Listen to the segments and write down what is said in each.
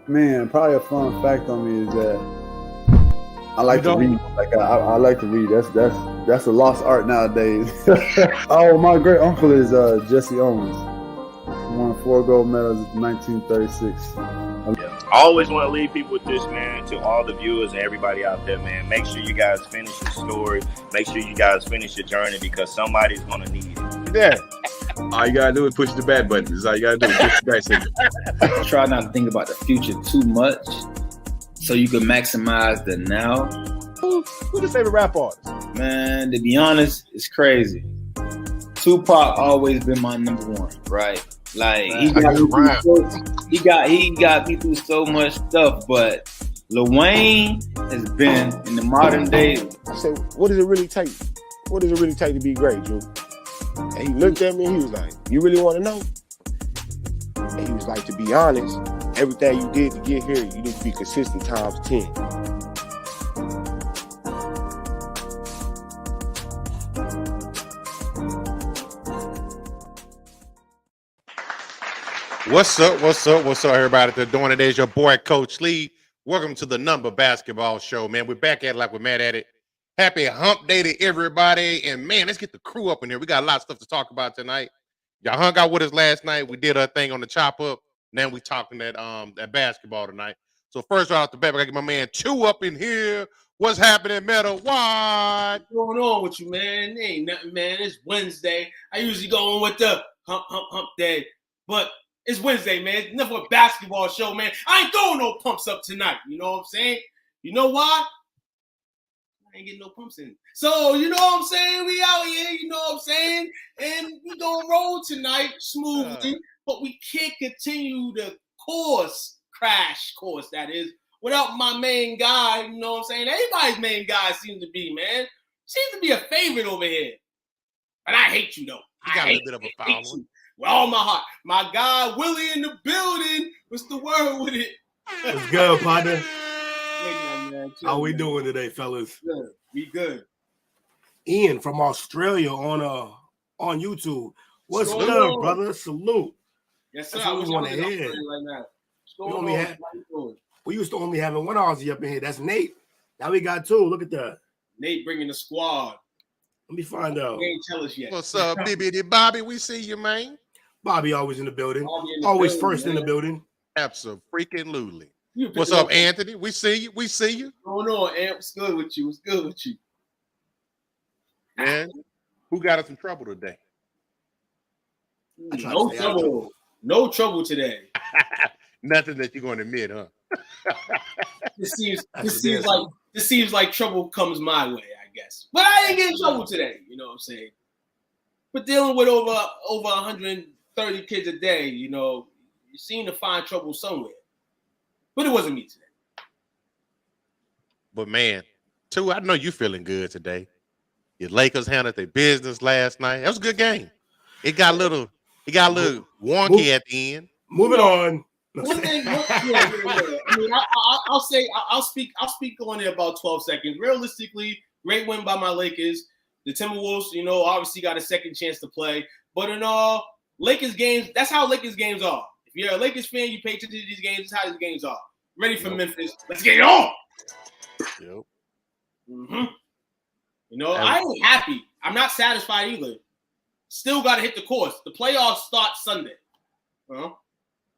Man, probably a fun fact on me is that I like to read. Like I like to read. That's a lost art nowadays. Oh, my great uncle is Jesse Owens. He won 4 gold medals in 1936. I always want to leave people with this, man, to all the viewers and everybody out there, man. Make sure you guys finish your story. Make sure you guys finish your journey because somebody's going to need it. Yeah. All you got to do is push the back button. That's all you got to do. Push the back signal. Try not to think about the future too much so you can maximize the now. Who's your favorite rap artist? Man, to be honest, it's crazy. Tupac always been my number one, right? Like he got me through so much stuff, but Lil Wayne has been in the modern day. I said, what does it really take? What does it really take to be great, Drew? And he looked at me and he was like, you really want to know? And he was like, to be honest, everything you did to get here, you need to be consistent times 10. What's up, everybody? They're doing it. It's your boy, Coach Lee. Welcome to the Number Basketball Show, man. We're back at it like we're mad at it. Happy hump day to everybody. And, man, let's get the crew up in here. We got a lot of stuff to talk about tonight. Y'all hung out with us last night. We did our thing on the chop up. Now we talking that basketball tonight. So first right off the bat, we got to get my man Chew up in here. What's happening, Metal? What? What's going on with you, man? Ain't nothing, man. It's Wednesday. I usually go on with the hump day. But it's Wednesday, man. Enough of a basketball show, man. I ain't throwing no pumps up tonight. You know what I'm saying? You know why? I ain't getting no pumps in. So, you know what I'm saying? We out here, you know what I'm saying? And we gonna roll tonight smoothly, but we can't continue the crash course, that is, without my main guy, you know what I'm saying? Everybody's main guy seems to be, man. Seems to be a favorite over here. But I hate you, though. You got a little bit of a foul one. With all my heart. My guy, Willie, in the building. What's the word with it? What's good, partner? Man, how we doing today, fellas? Good. We good. Ian from Australia on YouTube. What's Salute. good, brother? Salute. Yes, sir. That's what we want to hear. Right We used to only having one Aussie up in here. That's Nate. Now we got 2. Look at that. Nate bringing the squad. Let me find out. He ain't tell us yet. What's up, BBD Bobby? We see you, man. Bobby always in the building. Always first in the building. Absolutely. What's up, Anthony? We see you. We see you. What's going on, Amp? What's good with you? What's good with you? Man, who got us in trouble today? No trouble. No trouble today. Nothing that you're going to admit, huh? This seems like trouble comes my way, I guess. But I ain't getting trouble today. You know what I'm saying? But dealing with over 130 kids a day, you know, you seem to find trouble somewhere. But it wasn't me today. But man, Two, I know you feeling good today. Your Lakers handled their business last night. That was a good game. It got a little wonky at the end. Moving on. One thing, I mean, I'll speak on it about 12 seconds. Realistically, great win by my Lakers. The Timberwolves, you know, obviously got a second chance to play. But in all, Lakers games, that's how Lakers games are. If you're a Lakers fan, you pay attention to these games. That's how these games are. Ready for Memphis. Let's get it on. Yep. Mm-hmm. You know, I ain't happy. I'm not satisfied either. Still got to hit the course. The playoffs start Sunday. Shout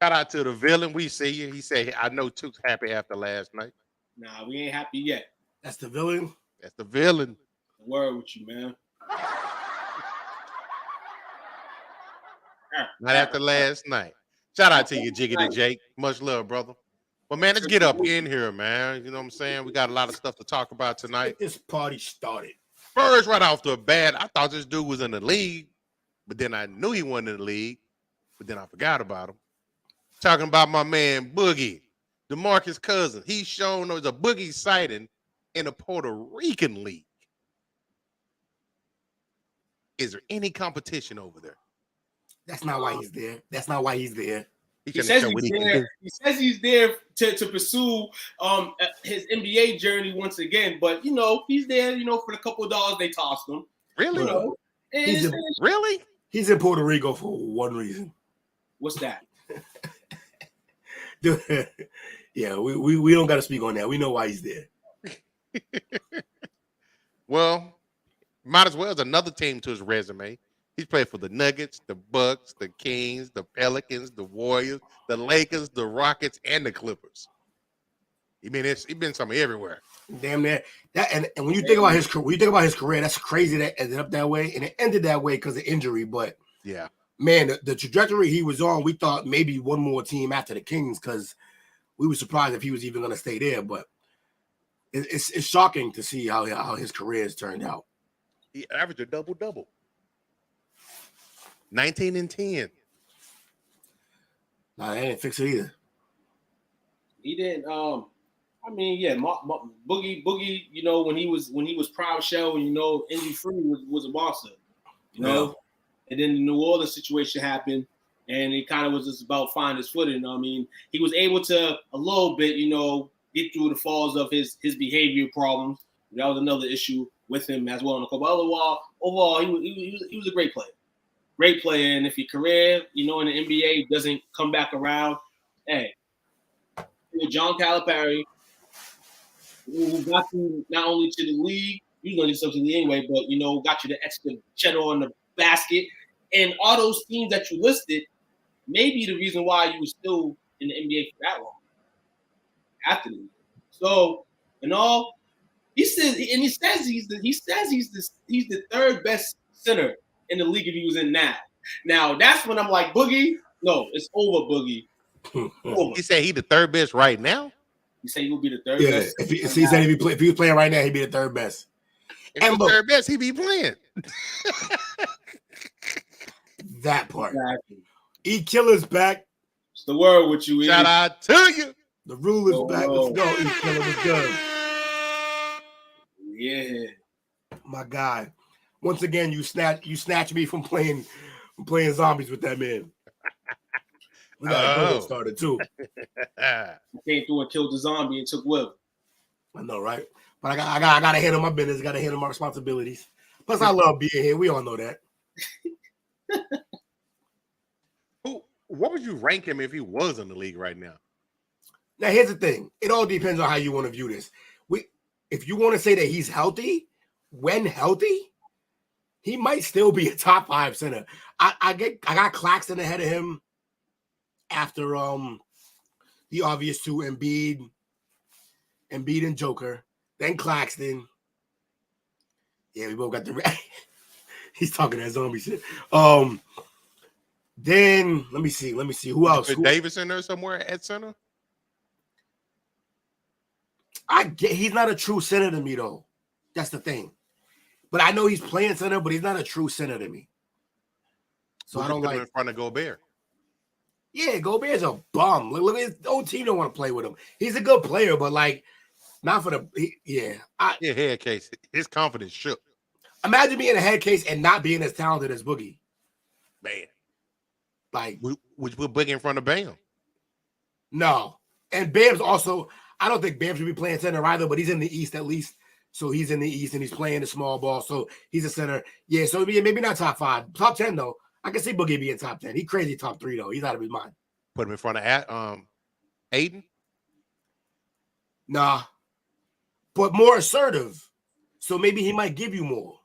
out to the villain. We see you. He said, I know Took's happy after last night. Nah, we ain't happy yet. That's the villain. That's the villain. Word with you, man. Not after last night. Shout out to you, Jiggity Jake. Much love, brother. Well, man, let's get up in here, man. You know what I'm saying? We got a lot of stuff to talk about tonight. This party started. First, right off the bat, I thought this dude was in the league, but then I knew he wasn't in the league, but then I forgot about him. Talking about my man Boogie, DeMarcus' cousin. He's shown there's a Boogie sighting in the Puerto Rican league. Is there any competition over there? That's not why he's there. That's not why he's there. He says he's there to pursue his NBA journey once again. But, you know, he's there, you know, for the couple of dollars they tossed him. Really? You know, really? He's in Puerto Rico for one reason. What's that? Yeah, we don't got to speak on that. We know why he's there. Well, might as well as another team to his resume. He's played for the Nuggets, the Bucks, the Kings, the Pelicans, the Warriors, the Lakers, the Rockets, and the Clippers. He's been somewhere everywhere. Damn that. And when you think about his career, that's crazy that ended up that way, and it ended that way because of injury. But yeah, man, the trajectory he was on, we thought maybe one more team after the Kings because we were surprised if he was even going to stay there. But it's shocking to see how his career has turned out. He averaged a double-double. 19 and 10. Nah, they didn't fix it either. He didn't. I mean, yeah, Boogie. You know, when he was prime shell, you know, injury free was a monster. You know, and then the New Orleans situation happened, and it kind of was just about finding his footing. I mean, he was able to a little bit, you know, get through the falls of his behavior problems. That was another issue with him as well. But overall, he was a great player. Great player, and if your career, you know, in the NBA doesn't come back around, hey, John Calipari, who got you not only to the league, you know, something anyway, but you know, got you the extra cheddar on the basket, and all those teams that you listed may be the reason why you were still in the NBA for that long. After the so, in all, he says he's the third best center in the league if he was in now. Now that's when I'm like, Boogie, no, it's over, Boogie. Over. He said he the third best right now. He said he will be the third best. If he was playing right now, he'd be the third best. If and the third best, he'd be playing. That part. Exactly. E-Killer's back. It's the word with you. Shout out to you. The rule is back. Let's go. E-Killer was good. Yeah. My guy. Once again, you snatch me from playing zombies with that man. We got a goal started too. Came through and killed the zombie and took Will. I know, right? But I gotta handle my business. Gotta handle my responsibilities. Plus, I love being here. We all know that. What would you rank him if he was in the league right now? Now, here's the thing. It all depends on how you want to view this. If you want to say that he's healthy, when healthy, he might still be a top 5 center. I got Claxton ahead of him after the obvious two, Embiid and Joker, then Claxton. Yeah, we both got the he's talking that zombie shit. Then let me see who else. Davis in there somewhere at center. He's not a true center to me though. That's the thing. But I know he's playing center, but he's not a true center to me. So I don't like in front of Gobert. Yeah, Gobert's a bum. Look, his old team don't want to play with him. He's a good player, but like, not for the head case. His confidence shook. Imagine being a head case and not being as talented as Boogie. Man, like would you put Boogie in front of Bam? No, and Bam's also. I don't think Bam should be playing center either, but he's in the East at least. So he's in the East and he's playing the small ball. So he's a center. Yeah, so maybe not top 5. Top 10, though. I can see Boogie being top 10. He crazy top 3, though. He's out of his mind. Put him in front of Aiden? Nah. But more assertive. So maybe he might give you more.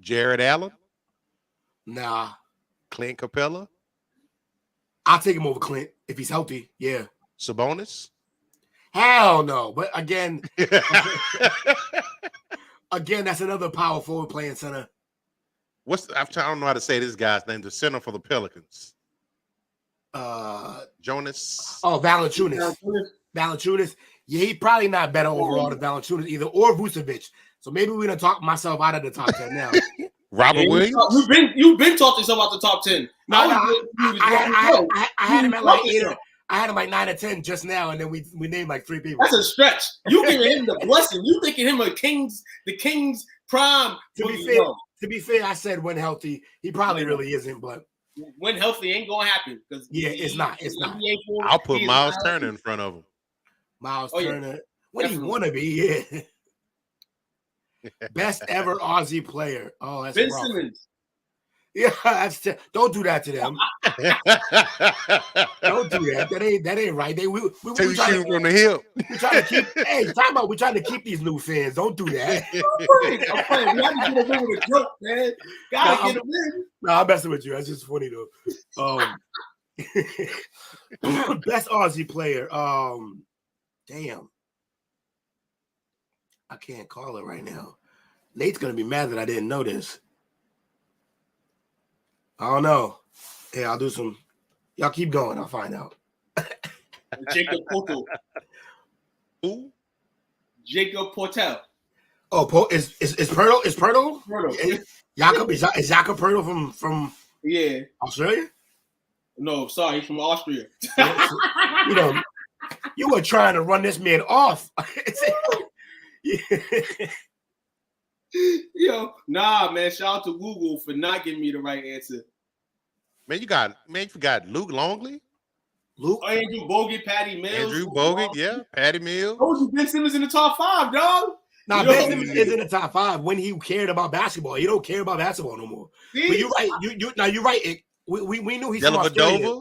Jared Allen? Nah. Clint Capella? I'll take him over Clint if he's healthy. Yeah. Sabonis? Hell no. But again, that's another power forward playing center. I don't know how to say this guy's name. The center for the Pelicans. Jonas. Oh, Valanciunas. Valanciunas. Yeah, he's probably not better overall than Valanciunas either, or Vucevic. So maybe we're gonna talk myself out of the top 10 now. Robert Williams. You've been talking yourself about the top 10. I had him at like 8 or I had him like 9 or 10 just now, and then we named like 3 people. That's a stretch. You giving him the blessing. You thinking him the King's prime. To be fair, I said when healthy. He probably really isn't, but when healthy ain't gonna happen. Yeah, it's not. It's not. I'll put Miles Turner in front of him. Miles Turner. What do you want to be? Yeah. Best ever Aussie player. Oh, that's Ben rough. Simmons. Yeah, don't do that to them. Don't do that. That ain't right. We shoot from the hip. We trying to keep. Hey, talking about we trying to keep these new fans. Don't do that. I'm playing. We have to get him in with a joke, man. Gotta get him in. No, I'm messing with you. That's just funny though. Best Aussie player. Damn. I can't call it right now. Nate's gonna be mad that I didn't know this. I don't know. Hey, I'll do some. Y'all keep going. I'll find out. Jacob Porto. Who? Jacob Portel. Oh, is Puerto? Is Puerto? Porto. Jakob is Jakob Puerto from Yeah. Australia? No, sorry, he's from Austria. You were trying to run this man off. Yo, nah, man. Shout out to Google for not giving me the right answer. Man, you forgot Luke Longley? Luke? Andrew Bogut, Patty Mills. Andrew Bogut, yeah. Patty Mills. Oh, Ben Simmons in the top 5, dog. Nah, Ben Simmons is in the top 5 when he cared about basketball. He don't care about basketball no more. See? But you're right. You're right. We knew he's from Australia.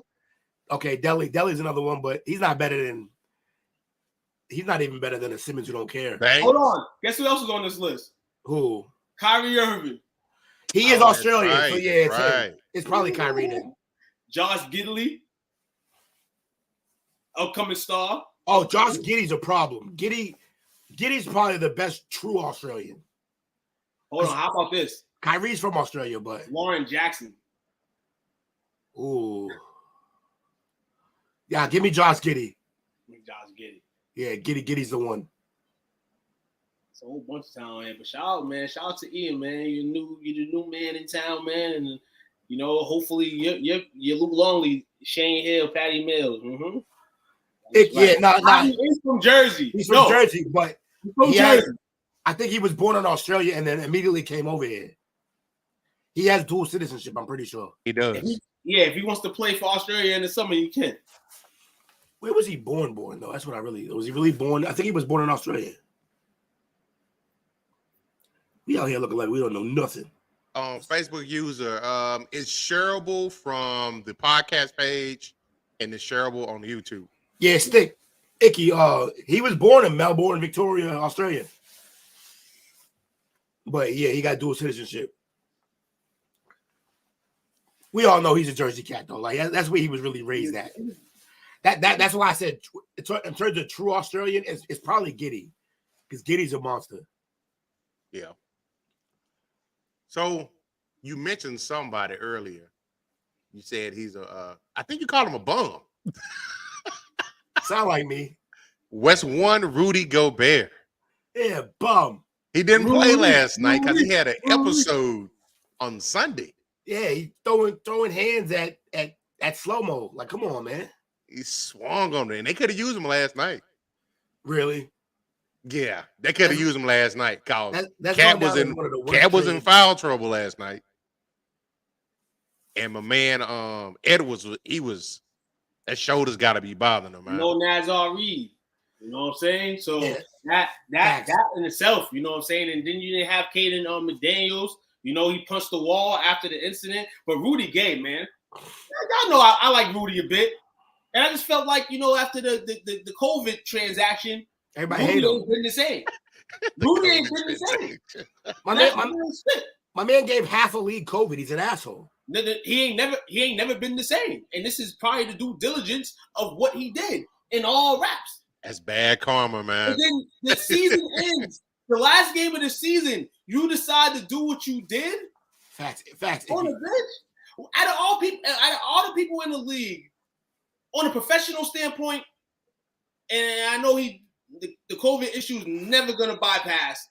Okay, Deli's another one, but he's not even better than a Simmons who don't care. Bang. Hold on. Guess who else is on this list? Who? Kyrie Irving. He is Australian, right, so yeah, right. It's probably Kyrie then. Josh Giddey. Upcoming star. Oh, Josh Giddey's a problem. Giddey's probably the best true Australian. Hold on. How about this? Kyrie's from Australia, but Lauren Jackson. ooh. Yeah, give me Josh Giddey. Josh Giddey. Yeah, Giddey's the one. It's a whole bunch of talent here, but shout out, man. Shout out to Ian, man. You're the new man in town, man. And hopefully you're Luke Longley, Shane Hill, Patty Mills. Mm-hmm. He's from Jersey. He's from Jersey, but he's from Jersey. I think he was born in Australia and then immediately came over here. He has dual citizenship, I'm pretty sure. He does. If he wants to play for Australia in the summer, he can. Where was he born though? That's what was he really born? I think he was born in Australia. We out here looking like we don't know nothing. Facebook user, it's shareable from the podcast page and it's shareable on YouTube. Yeah, Icky. He was born in Melbourne, Victoria, Australia. But yeah, he got dual citizenship. We all know he's a Jersey cat though. Like that's where he was really raised at. That's why I said in terms of true Australian, it's probably Giddey, because Giddey's a monster. Yeah. So you mentioned somebody earlier. You said he's I think you called him a bum. Sound like me. West one Rudy Gobert. Yeah, bum. He didn't play last night because he had an episode on Sunday. Yeah, he throwing hands at slow-mo. Like, come on, man. He swung on it, and they could have used him last night. Really? Yeah, they could have used him last night. Cat was in foul trouble last night, and my man Edwards his shoulders got to be bothering him. Man. Nazar Reed. You know what I'm saying? So That in itself, you know what I'm saying? And then you didn't have Caden McDaniels. You know, he punched the wall after the incident. But Rudy Gay, man. Y'all know I like Rudy a bit. And I just felt like, you know, after the COVID transaction, everybody Rudy hate him. ain't been the same. Rudy ain't been the same. My man gave half a league COVID. He's an asshole. He ain't never been the same. And this is probably the due diligence of what he did in all raps. That's bad karma, man. And then the season ends. The last game of the season, you decide to do what you did. Facts. On the bench. Out of all the people in the league, on a professional standpoint, and I know the COVID issue is never going to bypass.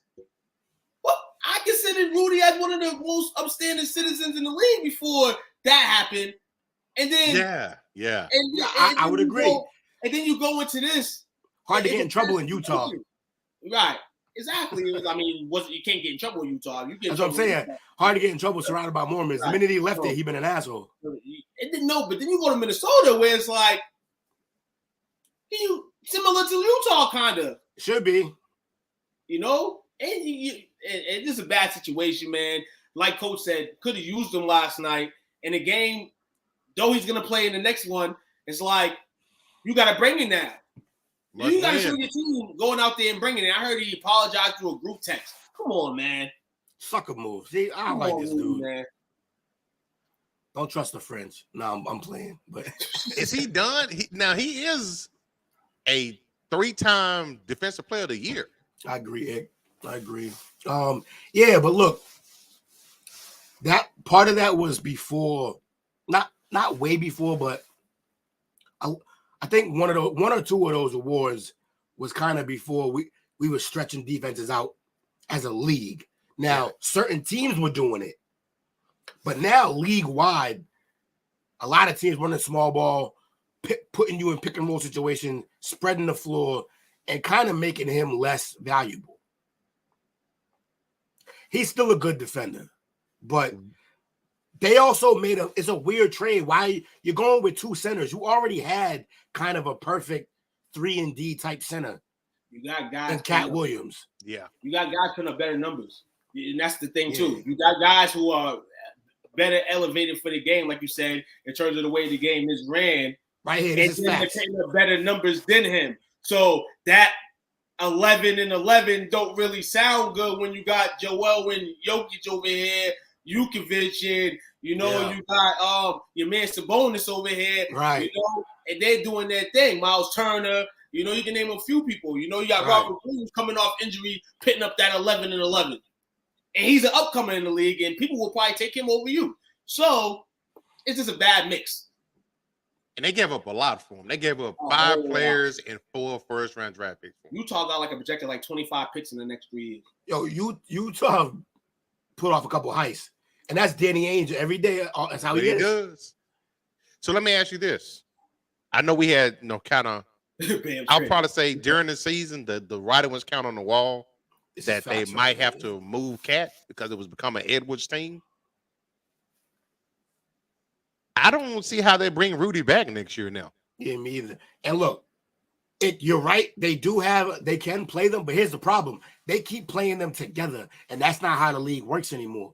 Well, I considered Rudy as one of the most upstanding citizens in the league before that happened. And then yeah. I would agree. And then you go into this. Hard to get in trouble in Utah. Right. Exactly. I mean, you can't get in trouble in Utah. That's what I'm saying. Hard to get in trouble surrounded by Mormons. Right. The minute he left there, he been an asshole. But then you go to Minnesota where it's like similar to Utah, kind of. Should be. You know? And this is a bad situation, man. Like Coach said, could have used him last night. In the game, though he's going to play in the next one, it's like, you got to bring it now. You got to show your team going out there and bringing it. I heard he apologized through a group text. Come on, man. Sucker move. See, I don't like this dude. Man. Don't trust the French. No, I'm playing. But is he done? He is a 3-time Defensive Player of the Year. I agree, Ed. I agree. Yeah, but look, that part of that was before, not way before, but I think one or two of those awards was kind of before we were stretching defenses out as a league. Now, certain teams were doing it, but now league-wide, a lot of teams running small ball, putting you in pick and roll situation, spreading the floor, and kind of making him less valuable. He's still a good defender, but they also it's a weird trade. Why you're going with 2 centers? You already had kind of a perfect 3-and-D type center. You got guys and Cat Williams. Yeah. You got guys putting up better numbers. And that's the thing, too. You got guys who are better elevated for the game, like you said, in terms of the way the game is ran. Right here, and they're putting up better numbers than him. So that 11 and 11 don't really sound good when you got Joel and Jokic over here, Jukovic, and you got your man Sabonis over here, right? You know, and they're doing their thing. Miles Turner, you know, you can name a few people. You know, you got Robert Williams coming off injury, pitting up that 11 and 11, and he's an upcomer in the league, and people will probably take him over you. So it's just a bad mix. And they gave up a lot for him. They gave up 5 players and 4 first-round draft picks. Utah got like a projected like 25 picks in the next 3 years. Yo, Utah put off a couple heists, and that's Danny Ainge every day. That's how he does. So let me ask you this: I know we had kind of. I'll probably say during the season, the writing was count on the wall that they might have to move Cat because it was becoming Edwards' team. I don't see how they bring Rudy back next year now. Yeah, me either. And look, you're right. They can play them, but here's the problem. They keep playing them together, and that's not how the league works anymore.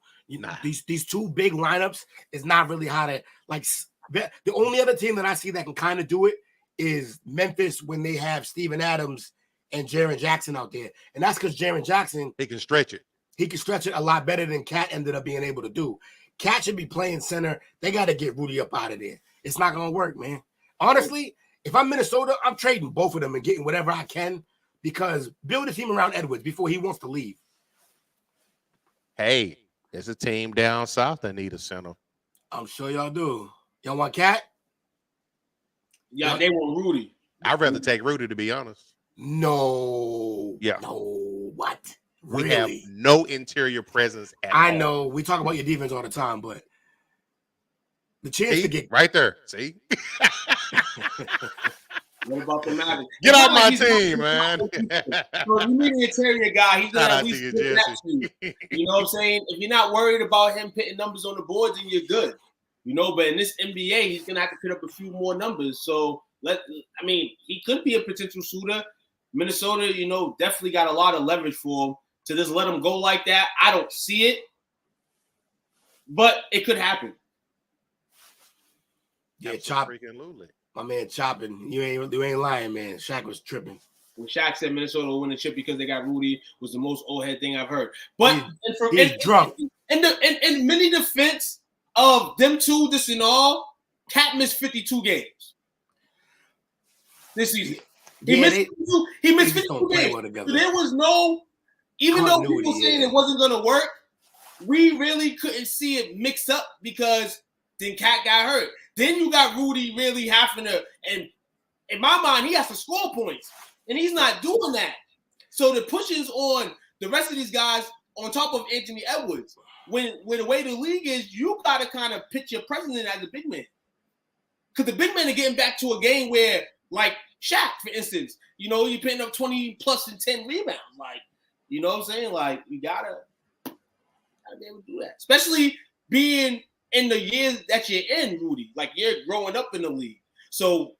These 2 big lineups is not really how to, like, the only other team that I see that can kind of do it is Memphis when they have Steven Adams and Jaren Jackson out there. And that's because Jaren Jackson, he can stretch it. He can stretch it a lot better than Cat ended up being able to do. Cat should be playing center. They got to get Rudy up out of there. It's not going to work, man. Honestly, if I'm Minnesota, I'm trading both of them and getting whatever I can because build a team around Edwards before he wants to leave. Hey, there's a team down south that need a center. I'm sure y'all do. Y'all want Cat? Yeah, they want Rudy. I'd rather take Rudy, to be honest. No. Yeah. No. What? We really? Have no interior presence at all. I know. We talk about your defense all the time, but the chance to get right there. See? What about the Mavericks? Get off my team, man. So you need an interior guy. He's gonna at least fit that to you. You know what I'm saying? If you're not worried about him putting numbers on the board, then you're good. You know, but in this NBA, he's gonna have to put up a few more numbers. So he could be a potential shooter. Minnesota, definitely got a lot of leverage for him to just let him go like that. I don't see it, but it could happen. Yeah, Chop. My man chopping. You ain't lying, man. Shaq was tripping. When Shaq said Minnesota will win the chip because they got Rudy was the most old head thing I've heard. But he's drunk. In many defense of them two, this and all, Cat missed 52 games this season. He missed 52 games. So there was no, even though people saying it wasn't going to work, we really couldn't see it mix up because then Cat got hurt. Then you got Rudy really having to, and in my mind, he has to score points, and he's not doing that. So the pushes on the rest of these guys on top of Anthony Edwards, when the way the league is, you got to kind of pitch your president as a big man. Because the big men are getting back to a game where, like Shaq, for instance, you're putting up 20 plus and 10 rebounds. Like, you know what I'm saying? Like, you gotta be able to do that. Especially being in the years that you're in, Rudy. Like, you're growing up in the league. So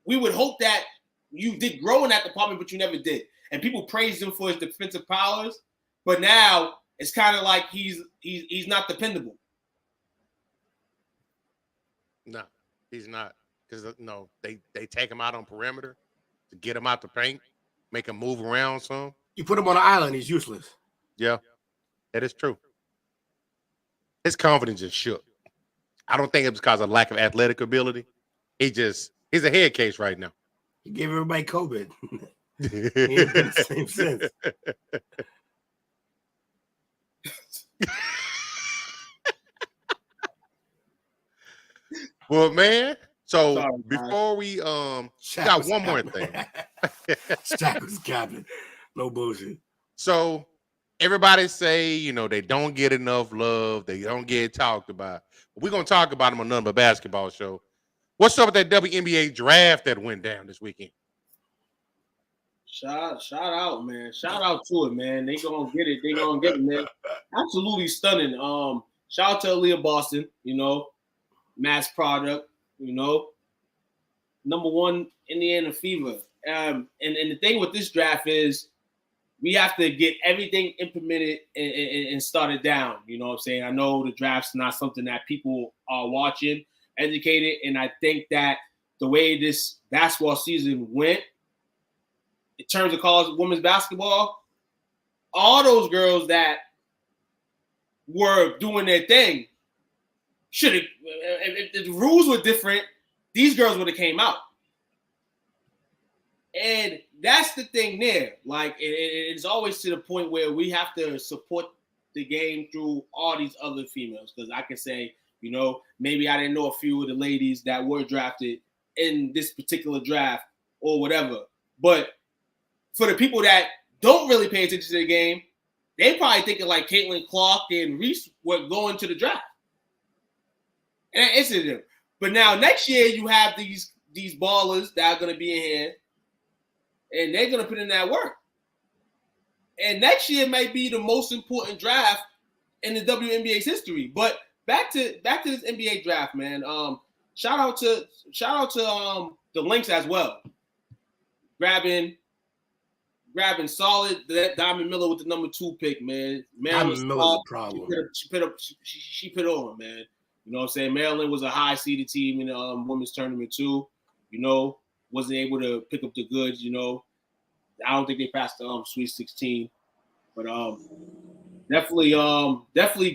we would hope that you did grow in that department, but you never did. And people praised him for his defensive powers, but now it's kind of like he's not dependable. No, he's not. Because they take him out on perimeter to get him out the paint, make him move around some. You put him on an island, he's useless. Yeah, that is true. His confidence is shook. I don't think it's because of lack of athletic ability. He's a head case right now. He gave everybody COVID. He ain't been the same sense. Well, man. So before we got one more thing. Shaq was capping. No bullshit. So everybody say, they don't get enough love. They don't get talked about. But we're going to talk about them on Number Basketball Show. What's up with that WNBA draft that went down this weekend? Shout out, man. Shout out to it, man. They gonna get it, man. Absolutely stunning. Shout out to Aaliyah Boston, mass product, number one Indiana Fever. And the thing with this draft is we have to get everything implemented and started down. You know what I'm saying? I know the draft's not something that people are watching, educated, and I think that the way this basketball season went, in terms of college women's basketball, all those girls that were doing their thing should have, if the rules were different, these girls would have came out. And that's the thing there. Like, it's always to the point where we have to support the game through all these other females. Because I can say, maybe I didn't know a few of the ladies that were drafted in this particular draft or whatever. But for the people that don't really pay attention to the game, they probably thinking like Caitlin Clark and Reese were going to the draft. And that interested them. But now next year you have these ballers that are going to be in here, and they're going to put in that work. And next year might be the most important draft in the WNBA's history. But back to this NBA draft, man. Shout out to the Lynx as well. Grabbing solid that Diamond Miller with the number 2 pick, man. Diamond Miller's a problem. She put on, man. You know what I'm saying? Maryland was a high-seeded team in the women's tournament too. Wasn't able to pick up the goods. I don't think they passed the Sweet 16, but definitely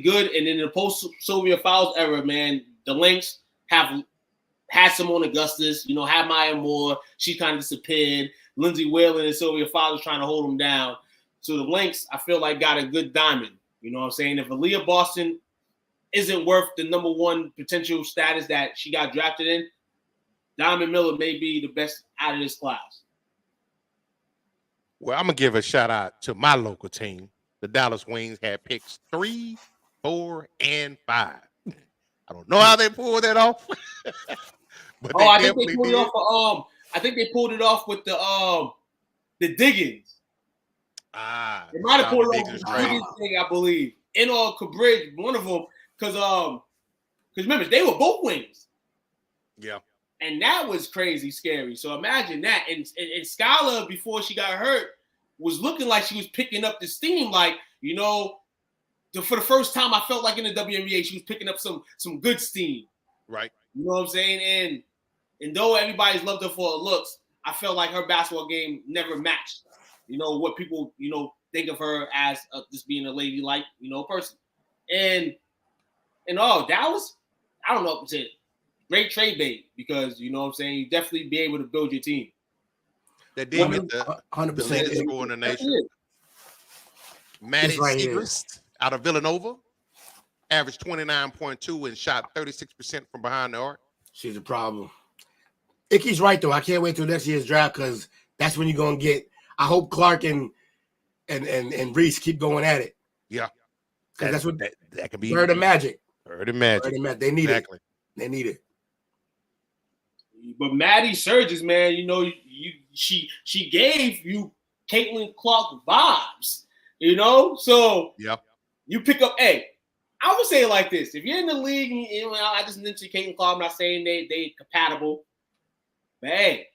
good. And in the post-Sylvia Fowles era, man, the Lynx have had Simone Augustus. Had Maya Moore. She kind of disappeared. Lindsay Whalen and Sylvia Fowles trying to hold them down. So the Lynx, I feel like, got a good diamond. You know what I'm saying? If Aaliyah Boston isn't worth the number 1 potential status that she got drafted in, Diamond Miller may be the best out of this class. Well, I'm going to give a shout out to my local team. The Dallas Wings had picks 3, 4, and 5. I don't know how they pulled that off. But I think they pulled it off. I think they pulled it off with the Diggins. They might have pulled it off with the Diggins thing, I believe. In or Cabridge, one of them, because remember they were both wings. Yeah. And that was crazy scary. So imagine that. And Skylar, before she got hurt, was looking like she was picking up the steam. Like, you know, for the first time, I felt like in the WNBA, she was picking up some good steam. Right. You know what I'm saying? And though everybody's loved her for her looks, I felt like her basketball game never matched, you know, what people, you know, think of her as just being a ladylike, you know, person. And Dallas, I don't know if it's a great trade bait because, you know what I'm saying, you definitely be able to build your team. That did get the 100% leading scorer in the nation. Maddie right Segrist out of Villanova averaged 29.2 and shot 36% from behind the arc. She's a problem. Icky's right though. I can't wait till next year's draft because that's when you're gonna get. I hope Clark and Reese keep going at it. Yeah, because that's what that can be. Her the magic. Her the magic. They need it. They need it. But Maddie Surges, man, you know, she gave you Caitlin Clark vibes, you know. So yeah, you pick up. Hey, I would say it like this: if you're in the league, and, you know, I just mentioned Caitlin Clark. I'm not saying they compatible. But hey,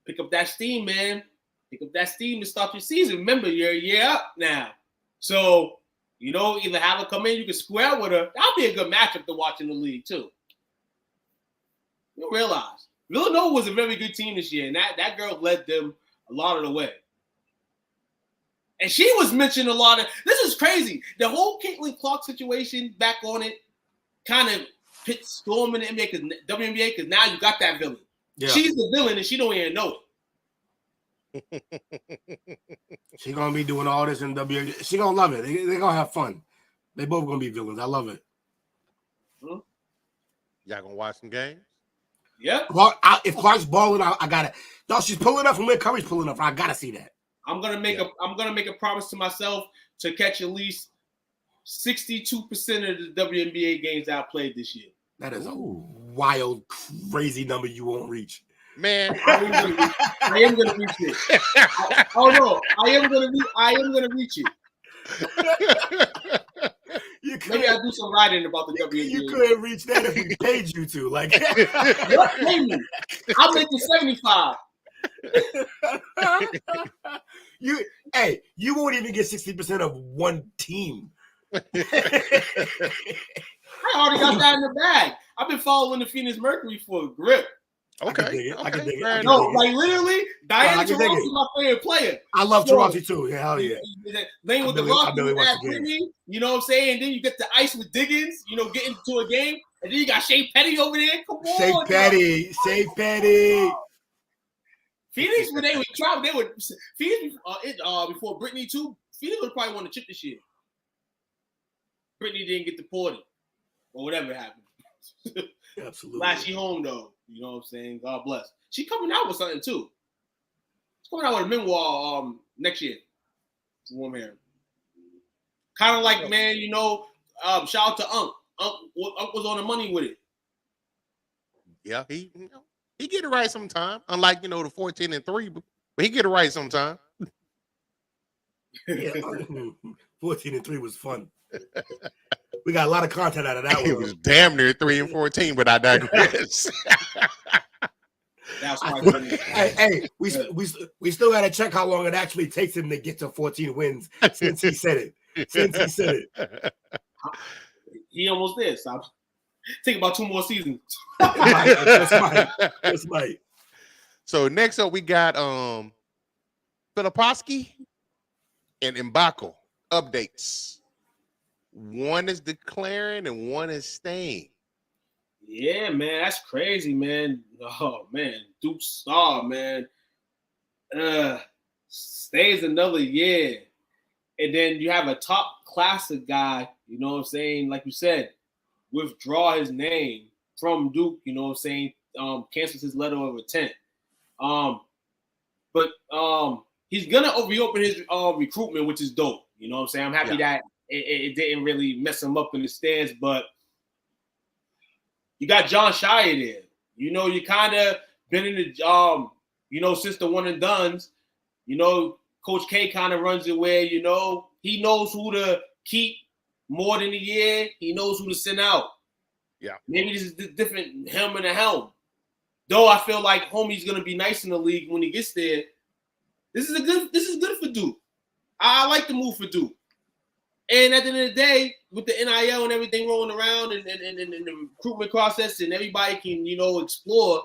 pick up that steam, man. Pick up that steam to start your season. Remember, you're a year up now. So, you know, either have her come in, you can square with her. That'll be a good matchup to watch in the league, too. You realize Villanova was a very good team this year, and that girl led them a lot of the way. And she was mentioned a lot of – this is crazy. The whole Caitlin Clark situation back on it kind of put Storm in the WNBA because now you got that villain. Yeah. She's the villain and she don't even know it. She's gonna be doing all this in WNBA. She gonna love it. They're gonna have fun. They both gonna be villains. I love it. Y'all gonna watch some games? Yeah. If Clark's balling, I gotta. No, she's pulling up from where Curry's pulling up. I gotta see that. I'm gonna make a promise to myself to catch at least 62% of the WNBA games that I played this year. That is a wild, crazy number you won't reach. Man, I am gonna reach it. I am gonna reach it. Maybe I'll do some writing about the WNBA. You couldn't reach that if we paid you to. Like, pay me. I'll make it 75. You won't even get 60% of one team. I already got that in the bag. I've been following the Phoenix Mercury for a grip. Okay. I can dig it. No, like literally, Diana Taurasi is my favorite player. I love Taurasi too. Yeah, hell yeah. Laying with the rock, you know what I'm saying? And then you get the ice with Diggins, you know, getting to a game. And then you got Shea Petty over there. Come on. Shea Petty. Phoenix, when they would travel, they would Phoenix before Brittany too. Phoenix would probably won the chip this year. Brittany didn't get deported. Or whatever happened. Absolutely. Glad she home though. You know what I'm saying? God bless. She coming out with something too. She's coming out with a memoir next year. Warm hair. Kind of like, man, you know, shout out to Unc. Unc was on the money with it. Yeah, he get it right sometime. Unlike, you know, the 14-3, but he get it right sometime. Yeah, 14-3 was fun. We got a lot of content out of that one. It was damn near 3-14, but I digress. Hey, we still got to check how long it actually takes him to get to 14 wins since he said it. He almost did. So take about 2 more seasons. That's might. So next up, we got Filipowski and Mgbako updates. One is declaring and one is staying. Yeah, man, that's crazy, man. Oh, man, Duke star, man. Stays another year. And then you have a top classic guy, you know what I'm saying? Like you said, withdraw his name from Duke, you know what I'm saying? Cancels his letter of intent. But he's going to reopen his recruitment, which is dope. You know what I'm saying? I'm happy that it didn't really mess him up in the stands, but you got John Shire there. You know, you kind of been in the, you know, since the one and dones. You know, Coach K kind of runs it where, you know, he knows who to keep more than a year. He knows who to send out. Yeah. Maybe this is different helm and a helm. though I feel like homie's gonna be nice in the league when he gets there. This is good for Duke. I like the move for Duke. And at the end of the day, with the NIL and everything rolling around and the recruitment process and everybody can, explore,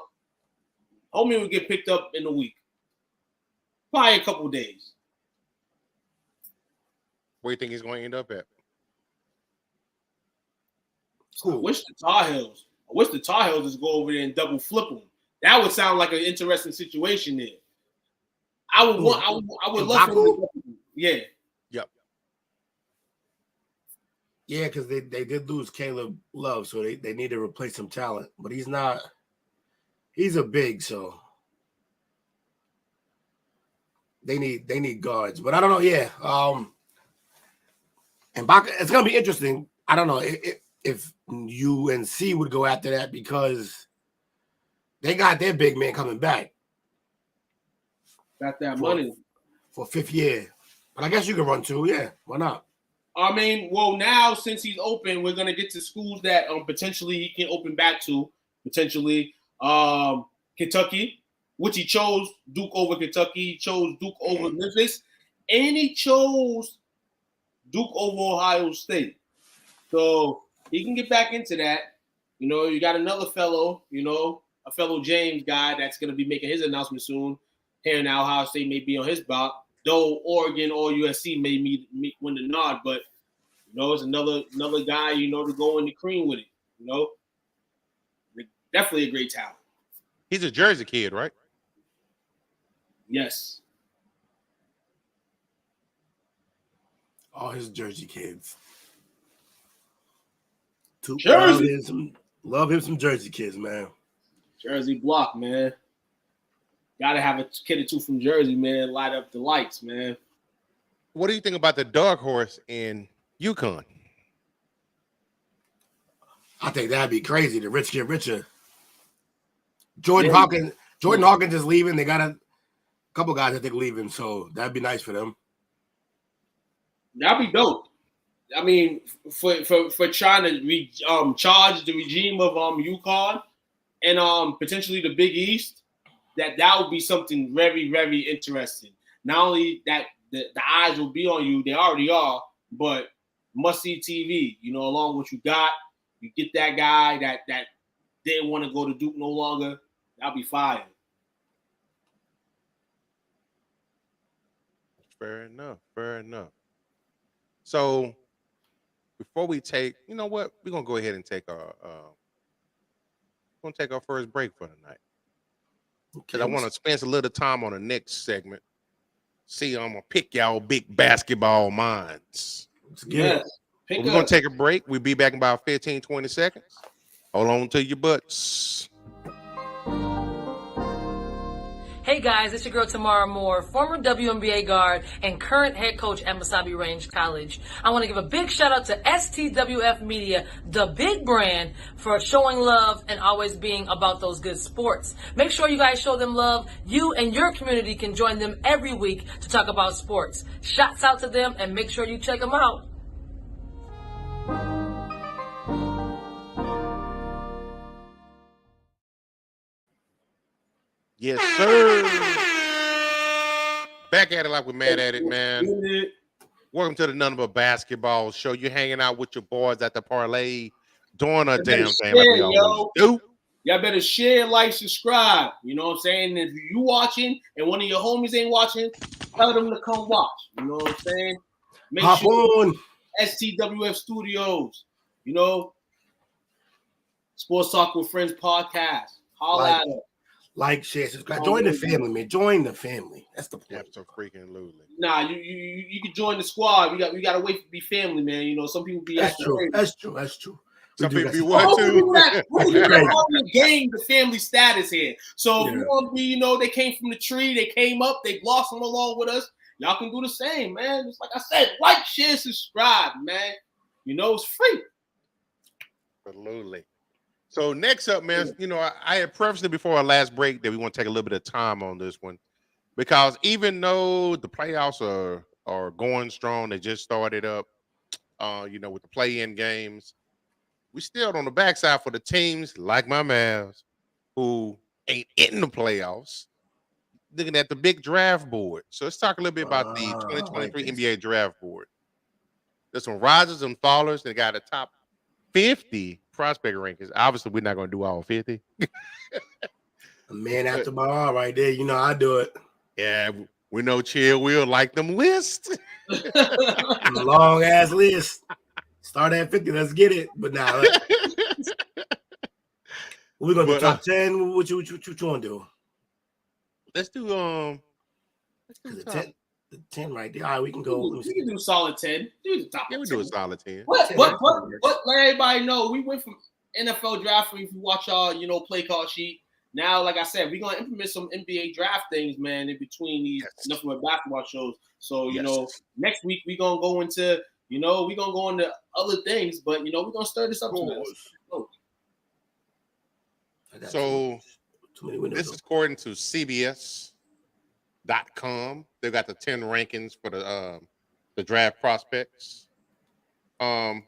homie will get picked up in a week. Probably a couple of days. Where do you think he's going to end up at? Cool. I wish the Tar Heels just go over there and double flip him. That would sound like an interesting situation there. I would love for him. Yeah. Yep. Yeah, because they did lose Caleb Love, so they need to replace some talent. But he's not. He's a big, so they need guards. But I don't know. Yeah. And Mgbako, it's gonna be interesting. I don't know if UNC would go after that because they got their big man coming back. Got that money for fifth year. But I guess you can run too. Yeah, why not? I mean, well, now since he's open, we're gonna get to schools that potentially he can open back to. Potentially, Kentucky, which he chose Duke over Kentucky. He chose Duke over Memphis, and he chose Duke over Ohio State. So he can get back into that. You got another fellow, a fellow James guy that's gonna be making his announcement soon. Here now, Ohio State may be on his block, though Oregon or USC may win the nod, but it's another guy, to go in the cream with it. Definitely a great talent. He's a Jersey kid, right? Yes. All his Jersey kids. Jersey. Love him some Jersey kids, man. Jersey block, man. Gotta have a kid or two from Jersey, man. Light up the lights, man. What do you think about the dark horse in UConn? I think that'd be crazy. The rich get richer. Jordan Hawkins is leaving. They got a couple guys I think leaving, so that'd be nice for them. That'd be dope. I mean, for trying to charge the regime of UConn and potentially the Big East. That would be something very, very interesting. Not only that the eyes will be on you, they already are, but must-see TV, along with what you got. You get that guy that didn't want to go to Duke no longer, that'll be fire. Fair enough. So before we take, you know what? We're going to go ahead and take our first break for the night. Because I want to spend a little time on the next segment. See, I'm going to pick y'all big basketball minds. Yes. We're going to take a break. We'll be back in about 15, 20 seconds. Hold on to your butts. Hey guys, it's your girl Tamara Moore, former WNBA guard and current head coach at Masabi Range College. I want to give a big shout out to STWF Media, the big brand, for showing love and always being about those good sports. Make sure you guys show them love. You and your community can join them every week to talk about sports. Shouts out to them and make sure you check them out. Yes, sir. Back at it like we're mad at it, man. Welcome to the None But Basketball Show. You're hanging out with your boys at the parlay, doing a damn thing like we always do. Y'all better share, like, subscribe. You know what I'm saying? If you watching and one of your homies ain't watching, tell them to come watch. You know what I'm saying? Make sure STWF Studios, Sports Talk with Friends podcast. Holla at us. Like, share, subscribe. Join the family, man. Join the family. That's the point. Absolutely. Nah, you can join the squad. We gotta wait to be family, man. Some people be That's true. That's true. Some people be what too. We gain the family status here. So if you want to be, they came from the tree, they came up, they blossomed along with us. Y'all can do the same, man. Just like I said, like, share, subscribe, man. It's free. Absolutely. So next up, man, I had prefaced it before our last break that we want to take a little bit of time on this one because even though the playoffs are going strong, they just started up, with the play-in games, we still on the backside for the teams like my Mavs who ain't in the playoffs. Looking at the big draft board. So let's talk a little bit about the 2023 NBA draft board. There's some risers and fallers. They got a top 50 prospect rankings. Obviously, we're not going to do all 50. A man after my heart right there. You know, I do it. Yeah, we know Chill will like them lists. Long ass list. Start at 50. Let's get it. But now, we're going to do top 10. What you want to do? Let's do the 10 right there. All right, we can go. We can do solid 10. Do the top. Yeah, we do a solid 10. What? Let everybody know. We went from NFL draft. If you watch our, play call sheet. Now, like I said, we're gonna implement some NBA draft things, man, in between these nothing but basketball shows. So, next week we're gonna go into, we're gonna go into other things, but we're gonna stir this up. So this is according to CBS.com. They've got the 10 rankings for the draft prospects. The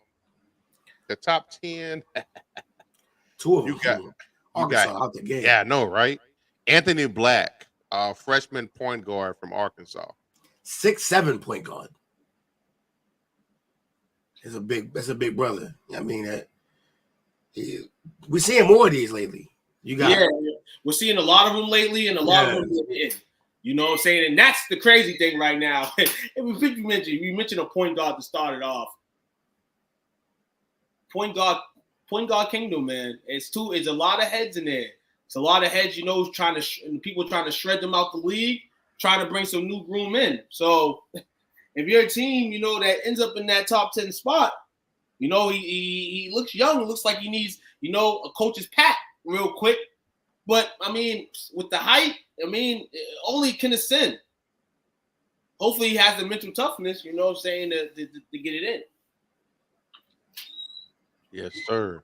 top 10. Two of them. You got out the game. Yeah, I know, right? Anthony Black, freshman point guard from Arkansas. 6'7" point guard. That's a big brother. I mean, we're seeing more of these lately. We're seeing a lot of them lately, and a lot of them in. You know what I'm saying? And that's the crazy thing right now. You mentioned a point guard to start it off. Point guard kingdom, man. It's a lot of heads in there. It's a lot of heads, people trying to shred them out the league, trying to bring some new groom in. So if you're a team, that ends up in that top 10 spot, he looks young. It looks like he needs, a coach's pat real quick. But I mean, with the height, only can ascend. Hopefully he has the mental toughness, to get it in. Yes, sir.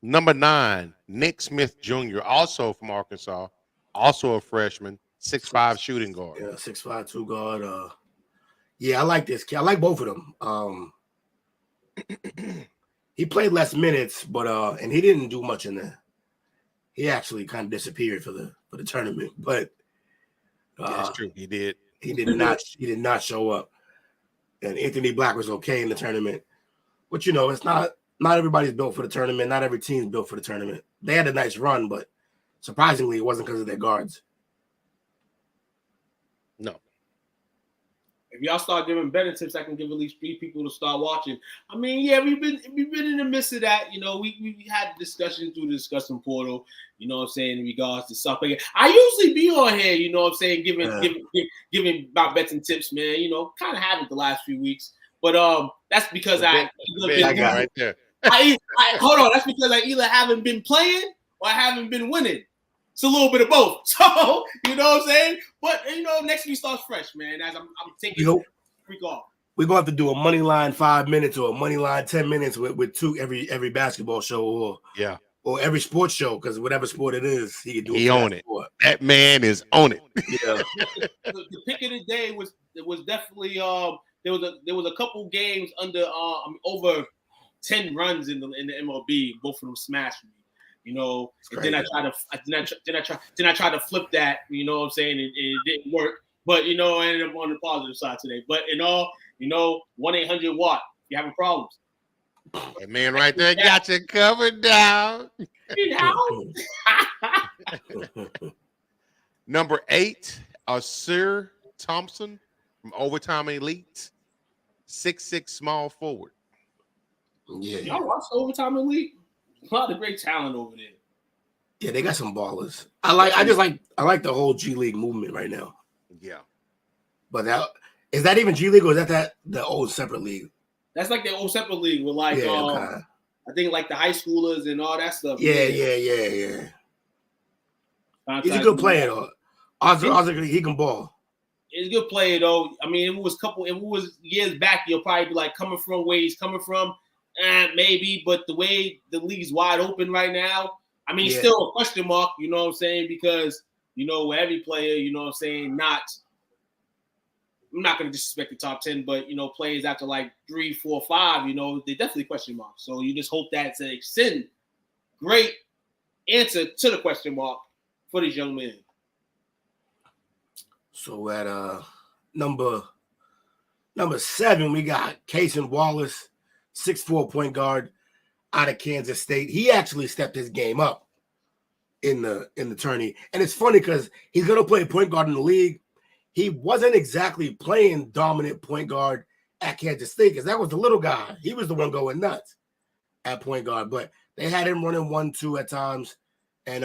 Number 9, Nick Smith Jr., also from Arkansas, also a freshman, 6'5" shooting guard. Yeah, 6'5", 2 guard. I like this kid. I like both of them. He played less minutes, but and he didn't do much in there. He actually kind of disappeared for the tournament, but that's true. He did. He did not show up. And Anthony Black was okay in the tournament. But it's not everybody's built for the tournament. Not every team's built for the tournament. They had a nice run, but surprisingly, it wasn't because of their guards. No. If y'all start giving better tips, I can give at least 3 people to start watching. I mean, yeah, we've been in the midst of that. We had discussions through the discussion portal. In regards to stuff. I usually be on here. Giving about bets and tips, man. Kind of haven't the last few weeks. But that's because I got right there. Hold on. That's because I either haven't been playing or I haven't been winning. It's a little bit of both. So you know what I'm saying. But next week starts fresh, man. As I'm taking freak off. We're gonna have to do a money line 5 minutes or a money line 10 minutes with 2 every basketball show or every sports show, because whatever sport it is, he can do it. He own it. Sport. That man is on it. Yeah. The pick of the day was definitely there was a couple games under over 10 runs in the MLB. Both of them smashed me. And then I tried to flip that. You know what I'm saying? And it didn't work. But I ended up on the positive side today. But 1-800-WATT. You having problems? That man right there got you covered down. Number 8, Asir Thompson from Overtime Elite, 6'6" small forward. Yeah, y'all watch Overtime Elite? A lot of great talent over there. Yeah, they got some ballers. I like the whole G League movement right now. Yeah, but is that even G League, or is that the old separate league? That's like the old separate league with I think like the high schoolers and all that stuff. Yeah. He's a good player though. He can ball. He's a good player though. I mean, if it was years back, you'll probably be like coming from where he's coming from, maybe. But the way the league's wide open right now, I mean, still a question mark. You know what I'm saying? Because every player, I'm not going to disrespect the top 10, but players after like 3, 4, 5, they definitely question marks. So you just hope that's a sin. Great answer to the question mark for these young men. So at number 7, we got Cason Wallace, 6'4" point guard out of Kansas State. He actually stepped his game up in the tourney. And it's funny because he's gonna play point guard in the league. He wasn't exactly playing dominant point guard at Kansas State because that was the little guy. He was the one going nuts at point guard, but they had him running 1-2 at times. And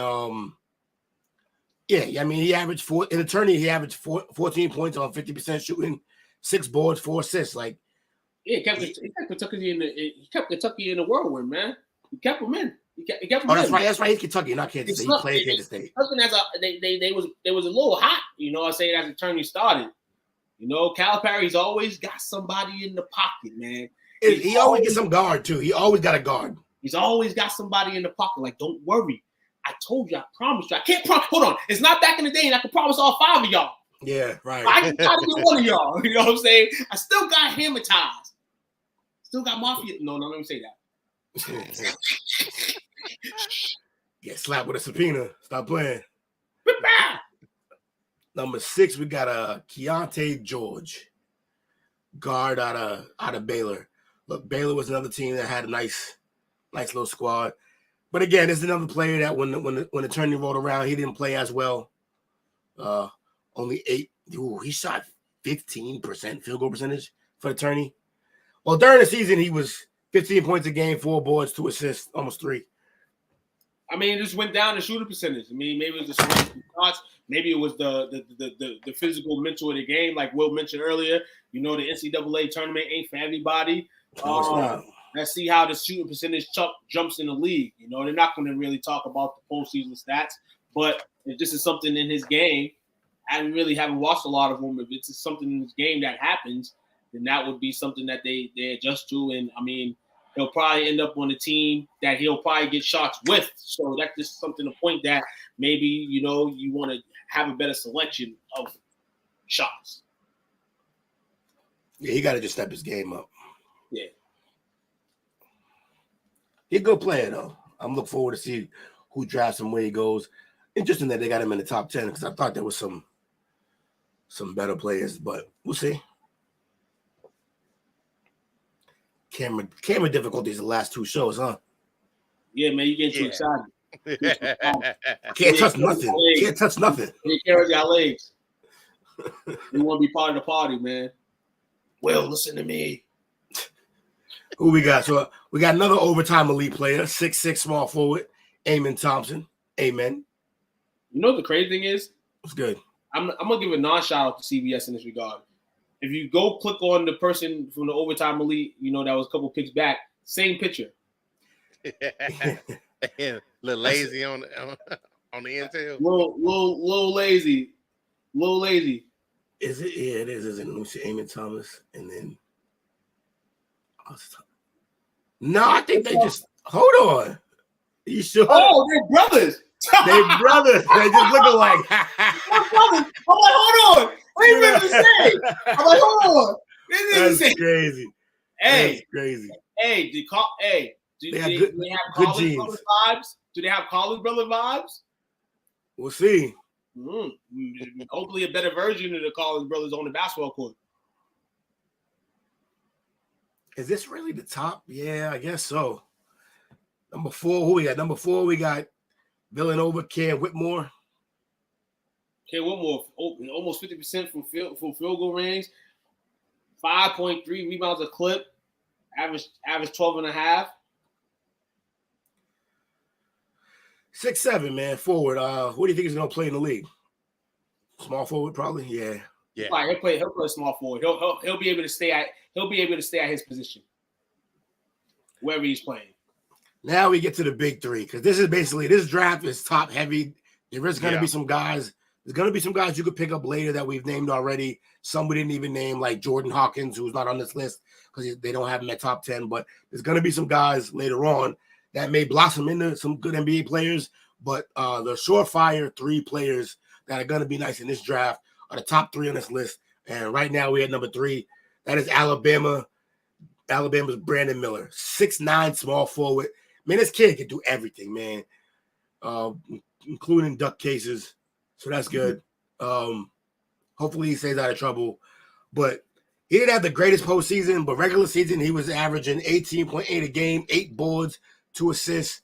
yeah, I mean, he averaged in the tourney, he averaged 14 points on 50% shooting, 6 boards, 4 assists. Like, yeah, he kept Kentucky in the whirlwind, man. He kept them in. He kept them in. That's right. He's Kentucky, not Kansas State. He played Kansas State. They was a little hot, you know. I say as the tourney started. You know, Calipari's always got somebody in the pocket, man. He always gets some guard too. He always got a guard. He's always got somebody in the pocket. Like, don't worry. I told you, I promised you. I can't promise. Hold on. It's not back in the day, and I can promise all 5 of y'all. Yeah, right. I can try to get one of y'all. You know what I'm saying? I still got Hammertized. Still got Mafia. No, let me say that. Get slapped with a subpoena. Stop playing. Number 6, we got Keontae George, guard out of Baylor. Look, Baylor was another team that had a nice little squad. But again, this is another player that when the tourney rolled around, he didn't play as well. Only 8. Ooh, he shot 15% field goal percentage for the tourney. Well, during the season, he was 15 points a game, 4 boards, 2 assists, almost 3. I mean, it just went down the shooting percentage. I mean, maybe it was the shots. Maybe it was the physical mental of the game, like Will mentioned earlier. You know, the NCAA tournament ain't for everybody. Let's see how the shooting percentage jumps in the league. You know, they're not going to really talk about the postseason stats, but if this is something in his game, I haven't watched a lot of them. If it's something in his game that happens, then that would be something that they adjust to. And I mean, he'll probably end up on a team that he'll probably get shots with. So that's just something to point that maybe, you know, you want to have a better selection of shots. Yeah, he got to just step his game up. Yeah. He's a good player, though. I'm looking forward to see who drafts him, where he goes. Interesting that they got him in the top 10 because I thought there was some better players, but we'll see. Camera difficulties the last 2 shows, huh? Yeah, man, you getting too excited. Can't touch nothing. Can't touch nothing. Take care of your legs. You want to be part of the party, man. Well, listen to me. Who we got? So we got another overtime elite player, 6'6" small forward, Amen Thompson. Amen. You know what the crazy thing is? It's good. I'm gonna give a non-shout out to CBS in this regard. If you go click on the person from the overtime elite, you know that was a couple picks back, same picture. Little lazy on the intel. Little lazy. Is it? Yeah, it is. Isn't it? Let me see. Amen Thomas, and then. No, I think they just hold on. You sure? Oh, they're brothers. They're brothers. They just look alike. I'm like, hold on. What are you meant to say? I'm like, hold on. That's crazy. Hey, that's crazy. Hey, do they have college brother vibes? Do they have college brother vibes? We'll see. Hopefully, a better version of the college brothers on the basketball court. Is this really the top? Yeah, I guess so. Number 4, who we got? Number 4, we got Villanova, Cam Whitmore. Cam Whitmore, almost 50% from field goal range, 5.3 rebounds a clip, average 12.5. 6'7", man, forward. Who do you think is going to play in the league? Small forward, probably. Yeah. Right, he'll play small forward. He'll be able to stay at his position wherever he's playing. Now we get to the big 3 because this draft is top heavy. There is going to be some guys. There's going to be some guys you could pick up later that we've named already. Some we didn't even name, like Jordan Hawkins, who's not on this list because they don't have him at top 10. But there's going to be some guys later on that may blossom into some good NBA players. But the surefire 3 players that are going to be nice in this draft are the top 3 on this list. And right now we're at number 3. That is Alabama. Alabama's Brandon Miller, 6'9", small forward. Man, this kid can do everything, man. including duck cases. So that's good. Hopefully he stays out of trouble. But he didn't have the greatest postseason, but regular season he was averaging 18.8 a game, 8 boards, 2 assists,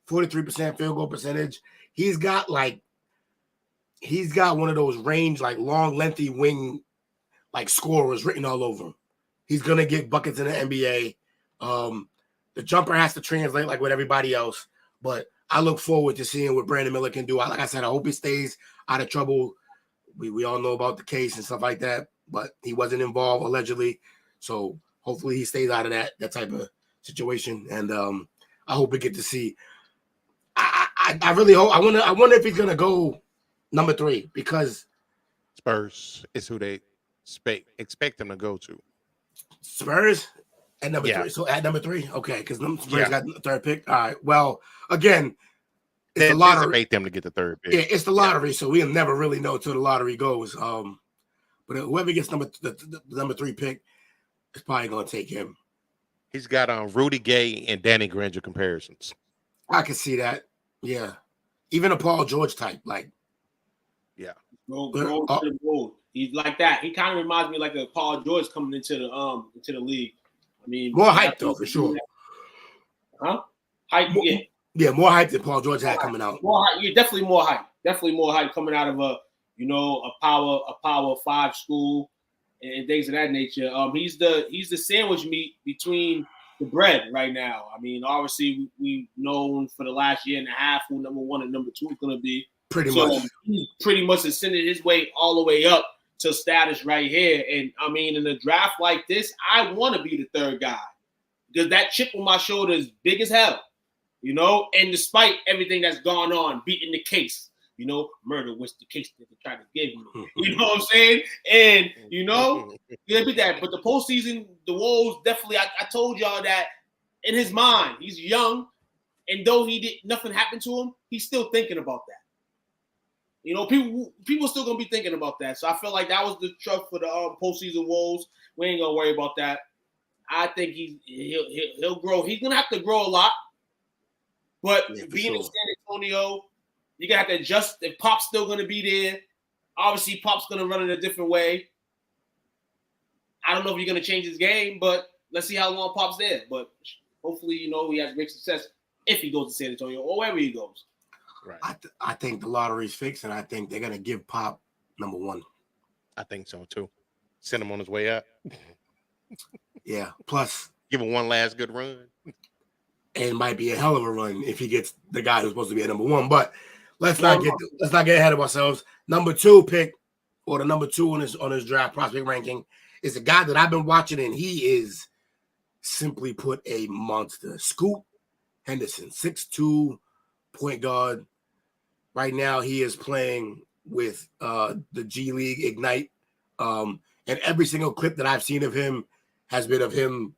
43% field goal percentage. He's got one of those range, like long, lengthy wing, like scorers written all over him. He's gonna get buckets in the NBA. The jumper has to translate like with everybody else, but I look forward to seeing what Brandon Miller can do. Like I said, I hope he stays out of trouble. We all know about the case and stuff like that, but he wasn't involved allegedly. So hopefully he stays out of that type of situation. And I hope we get to see. I really hope. I wonder if he's gonna go number 3 because Spurs is who they expect him to go to. Spurs at number 3. So at number 3, okay, because Spurs got the 3rd pick. All right. Well, again, it's the lottery. Anticipate them to get the 3rd pick. Yeah, it's the lottery, so we'll never really know until the lottery goes. But whoever gets the number 3 pick is probably going to take him. He's got Rudy Gay and Danny Granger comparisons. I can see that. Yeah, even a Paul George type, like. Yeah. Go to the road. He's like that. He kind of reminds me like a Paul George coming into the league. I mean, more hype though, for sure. Huh? Hype, yeah. Yeah, more hype than Paul George had coming out. More hype. Yeah, definitely more hype. Definitely more hype coming out of a power 5 school and things of that nature. He's the sandwich meat between the bread right now. I mean, obviously we've known for the last year and a half who number 1 and number 2 is going to be. Pretty much. He pretty much ascended his way all the way up to status right here. And I mean, in a draft like this, I want to be the 3rd guy because that chip on my shoulder is big as hell, you know. And despite everything that's gone on, beating the case, you know, murder was the case that they tried to give me. You know what I'm saying? And you know, yeah, be that. But the postseason, the Wolves definitely. I told y'all that in his mind, he's young, and though nothing happened to him, he's still thinking about that. You know, people still gonna be thinking about that. So I feel like that was the truck for the postseason Wolves. We ain't gonna worry about that. I think he'll grow. He's gonna have to grow a lot. But being in San Antonio, you're gonna have to adjust. If Pop's still gonna be there, obviously Pop's gonna run it a different way. I don't know if you're gonna change his game, but let's see how long Pop's there. But hopefully, you know, he has great success if he goes to San Antonio or wherever he goes. Right. I think the lottery's fixed, and I think they're gonna give Pop number 1. I think so too. Send him on his way out. Yeah. Plus, give him one last good run. And it might be a hell of a run if he gets the guy who's supposed to be at number 1. But let's not get ahead of ourselves. Number 2 pick, or the number 2 on his draft prospect ranking, is a guy that I've been watching, and he is simply put a monster. Scoot Henderson, 6'2" point guard. Right now, he is playing with the G League Ignite. And every single clip that I've seen of him has been of him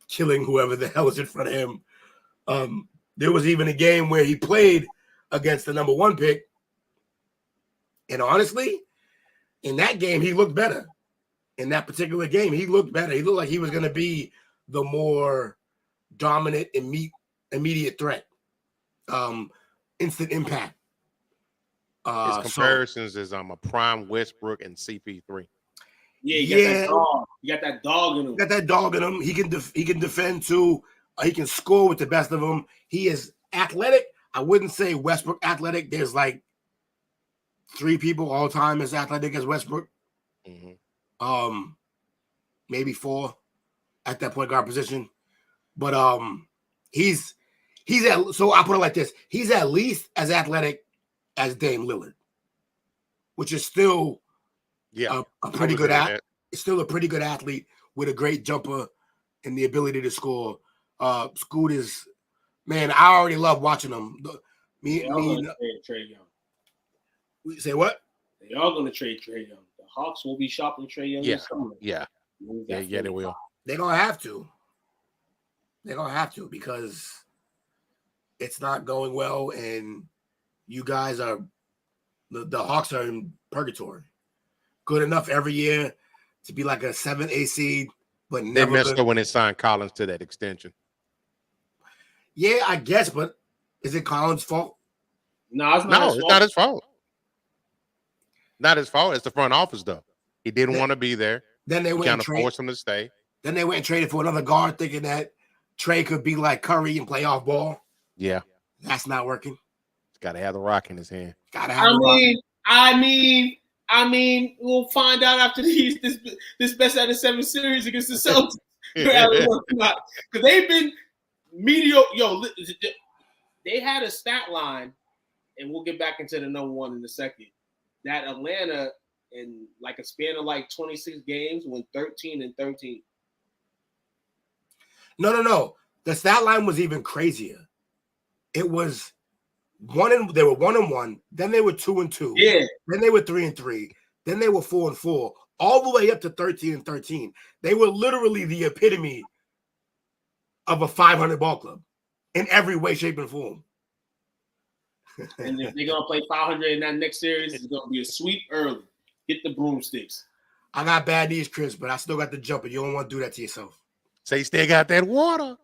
killing whoever the hell is in front of him. There was even a game where he played against the number 1 pick. And honestly, in that game, he looked better. In that particular game, he looked better. He looked like he was going to be the more dominant, immediate threat. Instant impact. His comparisons is a prime Westbrook and CP3. Yeah, you got that dog in him. Got that dog in him. He can defend too. He can score with the best of them. He is athletic. I wouldn't say Westbrook athletic. There's like 3 people all time as athletic as Westbrook. Mm-hmm. Maybe 4 at that point guard position. But so I put it like this. He's at least as athletic as Dame Lillard, which is still a pretty good it's still a pretty good athlete with a great jumper and the ability to score. Scoot is, man, I already love watching him. Trey Young. Say what? They are going to trade Trey Young. The Hawks will be shopping Trey Young this summer. Yeah, they will. They're going to have to. They're going to have to because it's not going well, and you guys are the Hawks are in purgatory. Good enough every year to be like a 7-8 seed, but never. They messed up when they signed Collins to that extension. Yeah, I guess, but is it Collins' fault? No, it's not his fault. Not his fault. It's the front office, though. He didn't want to be there. Then they went kind of forced him to stay. Then they went and traded for another guard, thinking that Trey could be like Curry and play off ball. Yeah, that's not working. He's got to have the rock in his hand. Got to have the rock. I mean, we'll find out after this best out of 7 series against the Celtics. Because they've been mediocre. Yo, they had a stat line, and we'll get back into the number one in a second. That Atlanta, in like a span of like 26 games, went 13-13. No. The stat line was even crazier. It was they were 1-1, then they were 2-2. Yeah. Then they were 3-3. Then they were 4-4, all the way up to 13-13. They were literally the epitome of a 500 ball club in every way, shape, and form. And if they're gonna play 500 in that next series, it's gonna be a sweep early. Get the broomsticks. I got bad knees, Chris, but I still got the jumper. You don't want to do that to yourself. So you still got that water.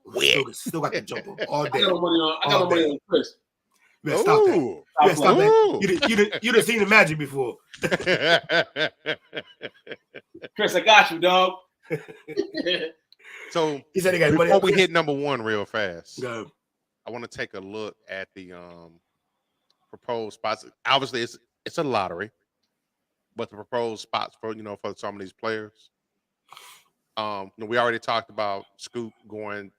Still got the jumper all day. I got no money on Chris. You stop that. You stop that. You done seen the magic before. Chris, I got you, dog. So he said he got before money. We hit number one real fast. Go. I want to take a look at the proposed spots. Obviously, it's a lottery, but the proposed spots for for some of these players. We already talked about Scoop going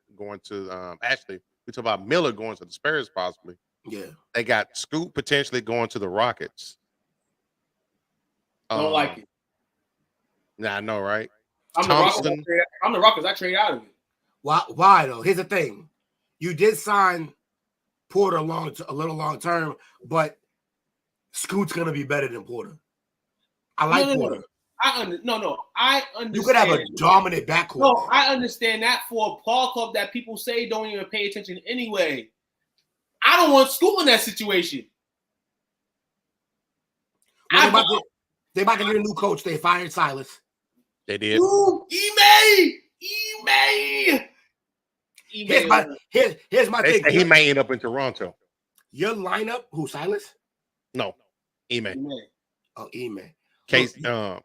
to actually we talked about Miller going to the Spurs possibly. Yeah, they got Scoop potentially going to the Rockets. Don't like it. Nah, I know, right? I'm the Rockets. I trade out of it. Why though? Here's the thing: you did sign Porter a little long term, but Scoot's gonna be better than Porter. I like Porter. I understand. You could have a dominant backcourt. No, I understand that for a ball club that people say don't even pay attention anyway. I don't want Scoop in that situation. Well, they might get a new coach. They fired Silas. They did. Ooh, Ime. Here's my thing. He may end up in Toronto. Your lineup, who, Silas? No, Ime. Oh, Ime. Case. I'm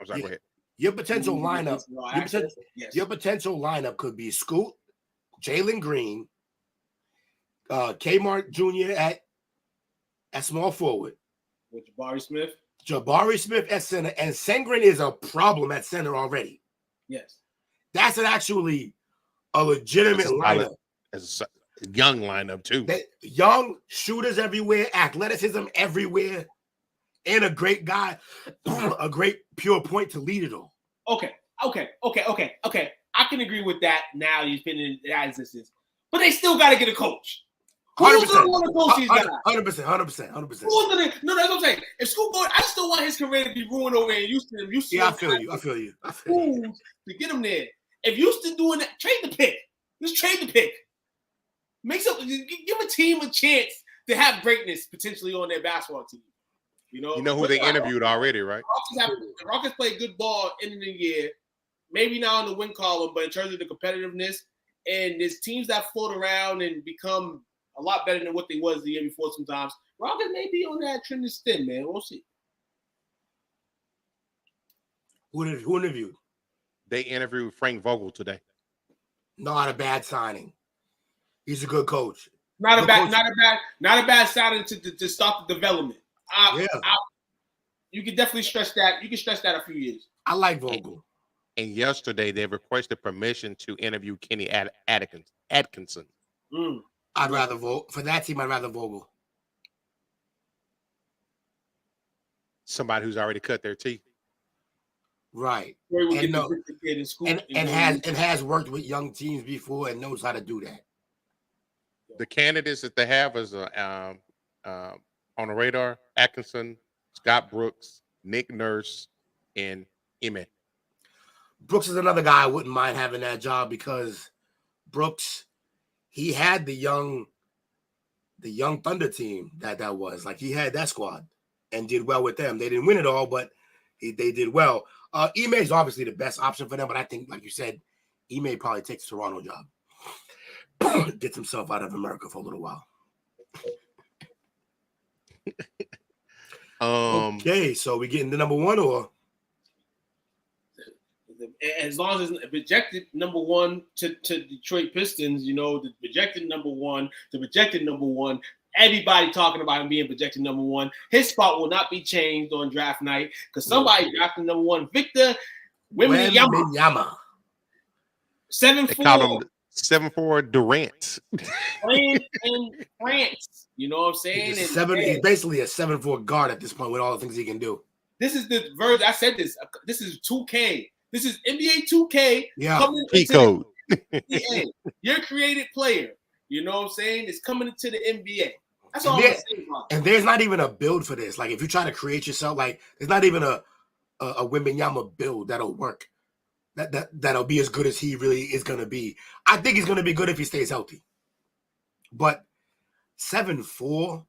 sorry. Go ahead. Your potential lineup. Your potential lineup could be Scoot, Jalen Green, Kmart Jr. at small forward. With Jabari Smith. Jabari Smith at center, and Sengren is a problem at center already. Yes. That's actually a legitimate lineup. It's a young lineup, too. Young shooters everywhere, athleticism everywhere, and a great guy, a great pure point to lead it all. Okay. I can agree with that now. You've been in that instance. But they still got to get a coach. 100%. Who's going to want to coach these guys? 100%. Who's going to? No, that's what I'm saying. If Scoop going, I still want his career to be ruined over in Houston. Yeah, I feel you. To get him there. If Houston doing that, trade the pick. Just trade the pick. Give a team a chance to have greatness potentially on their basketball team. You know who they interviewed already, right? The Rockets play good ball in the year. Maybe not on the win column, but in terms of the competitiveness, and there's teams that float around and become a lot better than what they was the year before sometimes. Rockets may be on that trend to stem, man. We'll see. Who interviewed? They interviewed Frank Vogel today. Not a bad signing. He's a good coach. Not a bad signing to start the development. You can definitely stretch that. You can stretch that a few years. I like Vogel. And yesterday they requested permission to interview Kenny Atkinson. I'd rather vote for that team. I'd rather Vogel. Somebody who's already cut their teeth. Right. And has worked with young teams before and knows how to do that. The candidates that they have is on the radar: Atkinson, Scott Brooks, Nick Nurse, and Ime. Brooks is another guy I wouldn't mind having that job because Brooks, he had the young Thunder team that was like he had that squad and did well with them. They didn't win it all, but they did well. Ime is obviously the best option for them, but I think, like you said, Ime probably takes the Toronto job, gets himself out of America for a little while. Okay, so we getting the number one or as long as it's projected number one to Detroit Pistons, the projected number one to projected number one. Everybody talking about him being projected number one. His spot will not be changed on draft night because somebody drafted number one. Victor Wembanyama. 7'4". 7'4" Durant. Playing in France. You know what I'm saying? He's basically a 7'4" guard at this point with all the things he can do. This is the version. I said this. This is 2K. This is NBA 2K. Yeah. Coming Cheat code. NBA. Your created player. You know what I'm saying? It's coming into the NBA. That's all I'm saying about it. And there's not even a build for this. Like if you try to create yourself, like there's not even a Wembanyama build that'll work. That'll be as good as he really is gonna be. I think he's gonna be good if he stays healthy. But 7'4",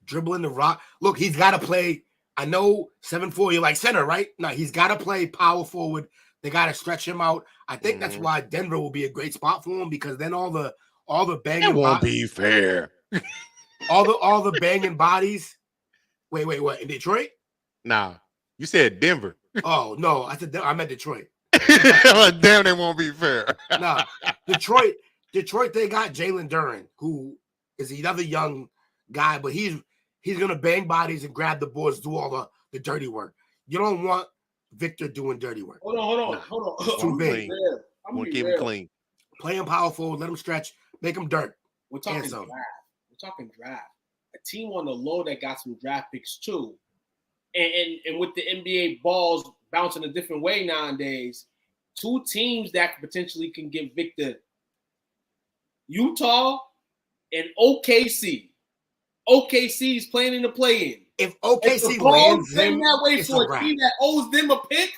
dribbling the rock. Look, he's got to play. I know 7'4", you're like center, right? No, he's got to play power forward. They got to stretch him out. I think that's why Denver will be a great spot for him because then all the banging. It won't be fair. all the banging bodies. Wait, what? In Detroit? Nah, you said Denver. Oh no, I meant Detroit. Damn, it won't be fair. Nah, Detroit. They got Jalen Duren, who is another young guy, but he's gonna bang bodies and grab the boards, do all the dirty work. You don't want Victor doing dirty work. Hold on. It's too big. We'll keep him clean. Play him powerful, let him stretch, make him dirt. We're talking draft. A team on the low that got some draft picks too. And with the NBA balls bouncing a different way nowadays, two teams that potentially can get Victor: Utah and OKC. OKC is playing in the play-in. If OKC lands him, that way it's for a team that owes them a pick.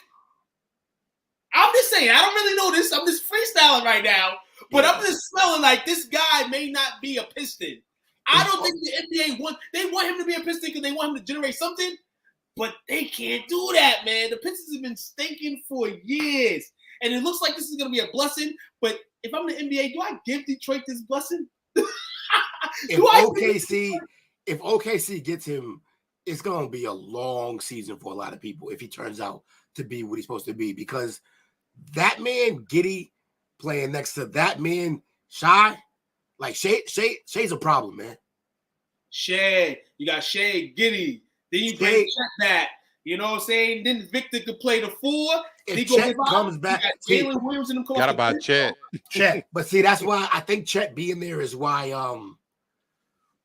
I'm just saying, I don't really know this. I'm just freestyling right now, but I'm just smelling like this guy may not be a Piston. I don't think the NBA want him to be a Piston because they want him to generate something, but they can't do that, man. The Pistons have been stinking for years, and it looks like this is going to be a blessing. But if I'm the NBA, do I give Detroit this blessing? If OKC gets him, it's going to be a long season for a lot of people if he turns out to be what he's supposed to be, because that man Giddey playing next to that man Shai, like Shai's a problem, man. Shai, you got Shai, Giddey, then you bring Chet back. You know what I'm saying? Then Victor could play the 4. If Chet comes back, Jalen Williams and them got about Chet. But see, that's why I think Chet being there is why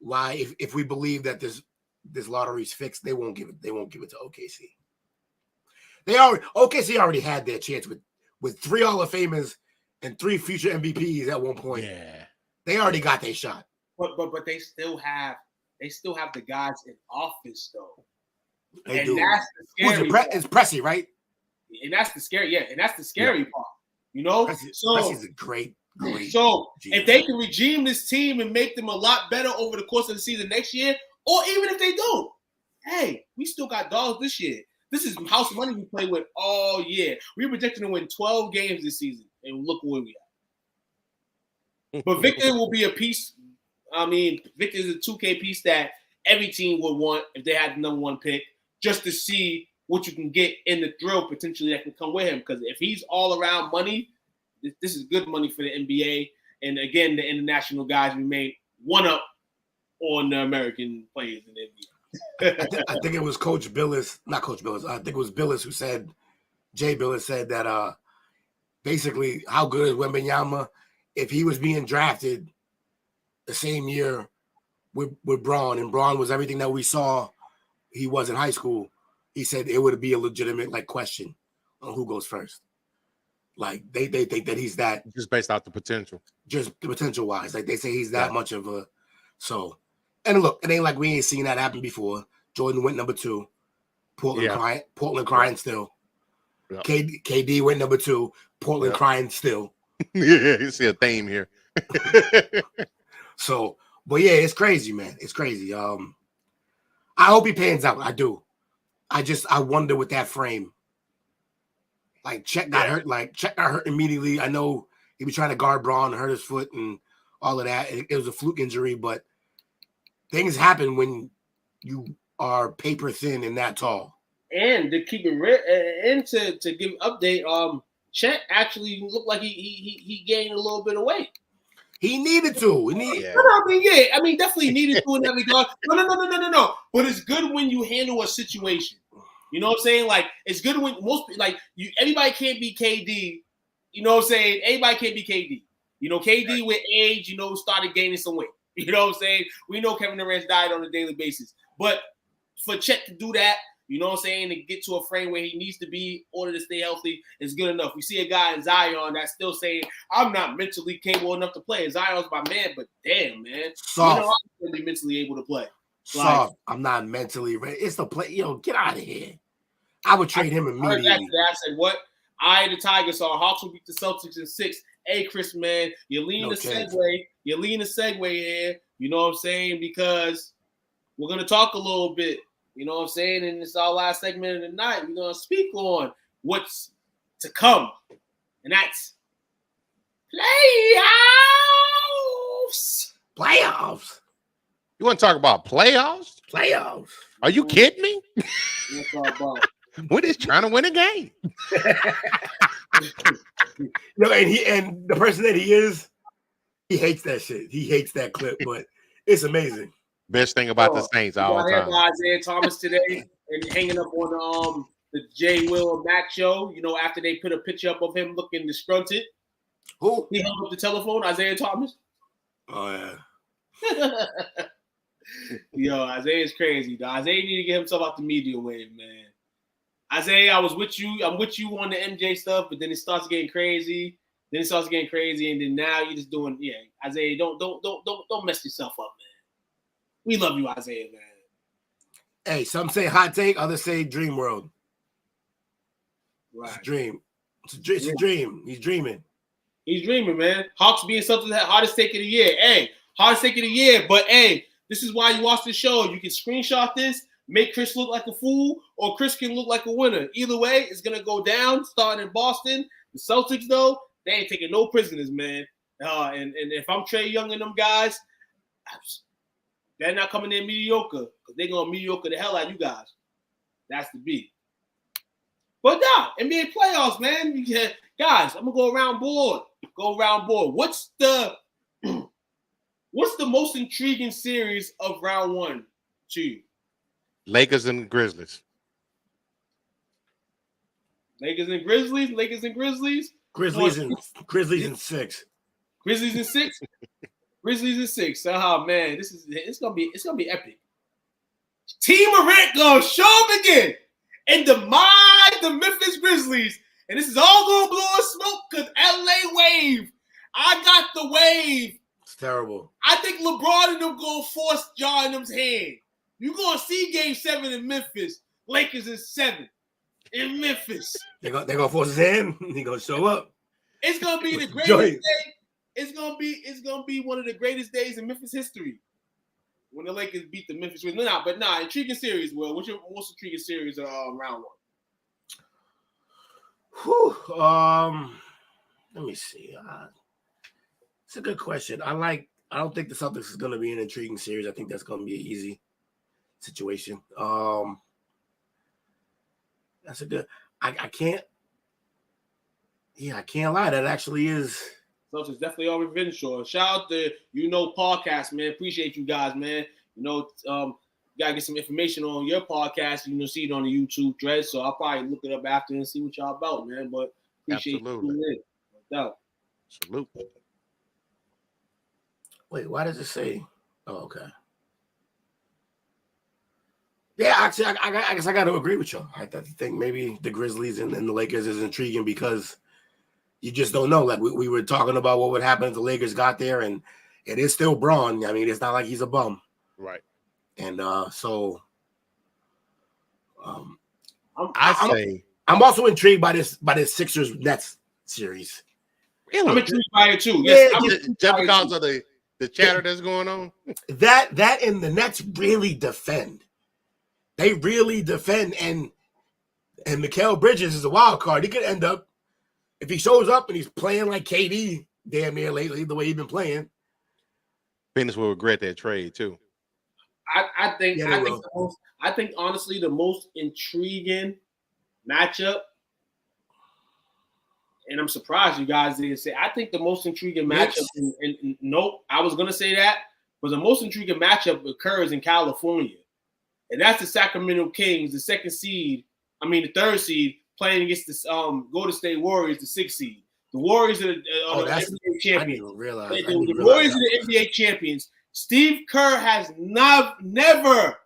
if we believe that this lottery's fixed, they won't give it to OKC. OKC already had their chance with 3 Hall of Famers and 3 future MVPs at one point. Yeah. They already got their shot. But they still have the guys in office though. They and do. That's the scary it's Pressey, right? And that's the scary, and that's the scary part. You know? Pressey's a great. So if they can regime this team and make them a lot better over the course of the season next year, or even if they don't, hey, we still got dogs this year. This is house money we play with all year. We're projecting to win 12 games this season, and look where we are. But Victor will be a piece. I mean, Victor is a 2K piece that every team would want if they had the number 1 pick, just to see what you can get in the thrill potentially that can come with him. Because if he's all around money, this is good money for the NBA. And again, the international guys remain one up on the American players in the NBA. I think it was Coach Billis, not Coach Billis. I think it was Billis who said, Jay Billis said that basically how good is Wembanyama if he was being drafted the same year with Braun, and Braun was everything that we saw he was in high school. He said it would be a legitimate question on who goes first. Like they think that he's that, just based off the potential, just the potential wise. Like they say he's that much of a so. And look, it ain't like we ain't seen that happen before. Jordan went number 2. Portland crying still. Yeah. KD went number 2. Portland crying still. Yeah, you see a theme here. So, but yeah, it's crazy, man. It's crazy. I hope he pans out. I do. I wonder with that frame. Like Chet got hurt. Like Chet got hurt immediately. I know he was trying to guard Braun, hurt his foot, and all of that. It was a fluke injury, but things happen when you are paper thin and that tall. And to keep it real, and to give an update, Chet actually looked like he gained a little bit of weight. He needed to. I mean, definitely needed to in that regard. No. But it's good when you handle a situation. You know what I'm saying? Like, it's good when everybody can't be KD. You know what I'm saying? Everybody can't be KD. You know, KD with age, started gaining some weight. You know what I'm saying? We know Kevin Durant's diet on a daily basis. But for Chet to do that, you know what I'm saying, to get to a frame where he needs to be in order to stay healthy is good enough. We see a guy in Zion that's still saying, I'm not mentally capable enough to play. Zion's my man, but damn, man. Soft. I'm really mentally able to play. Soft. I'm not mentally ready. It's the play. Get out of here. I would trade him immediately. I said, what? The Tigers are. Hawks will beat the Celtics in 6. Hey, Chris, man, you're leading the segue. You're leading the segue here. You know what I'm saying? Because we're going to talk a little bit. You know what I'm saying? And it's our last segment of the night. We're going to speak on what's to come. And that's playoffs. You want to talk about playoffs? Are you kidding me? We're just trying to win a game. And the person that he is, he hates that shit. He hates that clip, but it's amazing. Best thing about the Saints all the time. Isaiah Thomas today and hanging up on the J. Will and Mac show. You know, after they put a picture up of him looking disgruntled. Who? He hung up the telephone, Isaiah Thomas. Oh yeah. Yo, Isaiah's crazy, though. Isaiah need to get himself out the media wave, man. Isaiah, I was with you. I'm with you on the MJ stuff, but then it starts getting crazy. And then now you're just doing, Isaiah, don't mess yourself up, man. We love you, Isaiah, man. Hey, some say hot take, others say dream world. Right. It's a dream. It's a dream. He's dreaming. He's dreaming, man. Hawks being something that hardest take of the year. Hey, hardest take of the year. But hey, this is why you watch the show. You can screenshot this, make Chris look like a fool, or Chris can look like a winner. Either way, it's gonna go down. Starting in Boston, the Celtics though, they ain't taking no prisoners, man. And if I'm Trae Young and them guys, they're not coming in mediocre because they're gonna mediocre the hell out of you guys. That's the beat. But nah, NBA playoffs, man. Guys, I'm gonna go around board. What's the most intriguing series of round one to you? Lakers and Grizzlies. Lakers and Grizzlies. Grizzlies in 6. Grizzlies in 6. Oh man, it's gonna be epic. Team Morant gonna show them again and demise the Memphis Grizzlies. And this is all gonna blow a smoke because LA wave. I got the wave. It's terrible. I think LeBron and them gonna force Ja in them's hand. You're gonna see Game 7 in Memphis. Lakers in 7 in Memphis. They're gonna force his hand. He gonna show up. It's gonna be the greatest day. It's gonna be one of the greatest days in Memphis history when the Lakers beat the Memphis Grizzlies. Intriguing series. Well, what's your most intriguing series round one? Let me see. It's a good question. I don't think the Celtics is gonna be an intriguing series. I think that's gonna be an easy situation. That's a good. I can't lie. That actually is. So it's definitely our revenge show. Shout out to podcast, man. Appreciate you guys, man. Gotta get some information on your podcast. See it on the YouTube thread. So I'll probably look it up after and see what y'all about, man. But appreciate you. No. Salute. Wait, why does it say? Oh, okay. Yeah, actually, I guess I got to agree with you. I think maybe the Grizzlies and the Lakers is intriguing because you just don't know. Like we were talking about what would happen if the Lakers got there, and it is still Braun. I mean, it's not like he's a bum, right? And I'm also intrigued by this Sixers Nets series. Really? I'm intrigued by it too. Yes, just because of the chatter that's going on. That and the Nets really defend. They really defend, and Mikal Bridges is a wild card. He could end up, if he shows up and he's playing like KD damn near lately, the way he's been playing. Phoenix will regret that trade too. I think Yeah, they will. I think honestly the most intriguing matchup, and I'm surprised you guys didn't say. I think the most intriguing matchup. Nope, I was gonna say that, but the most intriguing matchup occurs in California, and that's the Sacramento Kings, the second seed. I mean, the third seed playing against the Golden State Warriors, the sixth seed. The Warriors are the NBA champions. I didn't even realize. The Warriors are the NBA champions. Steve Kerr has never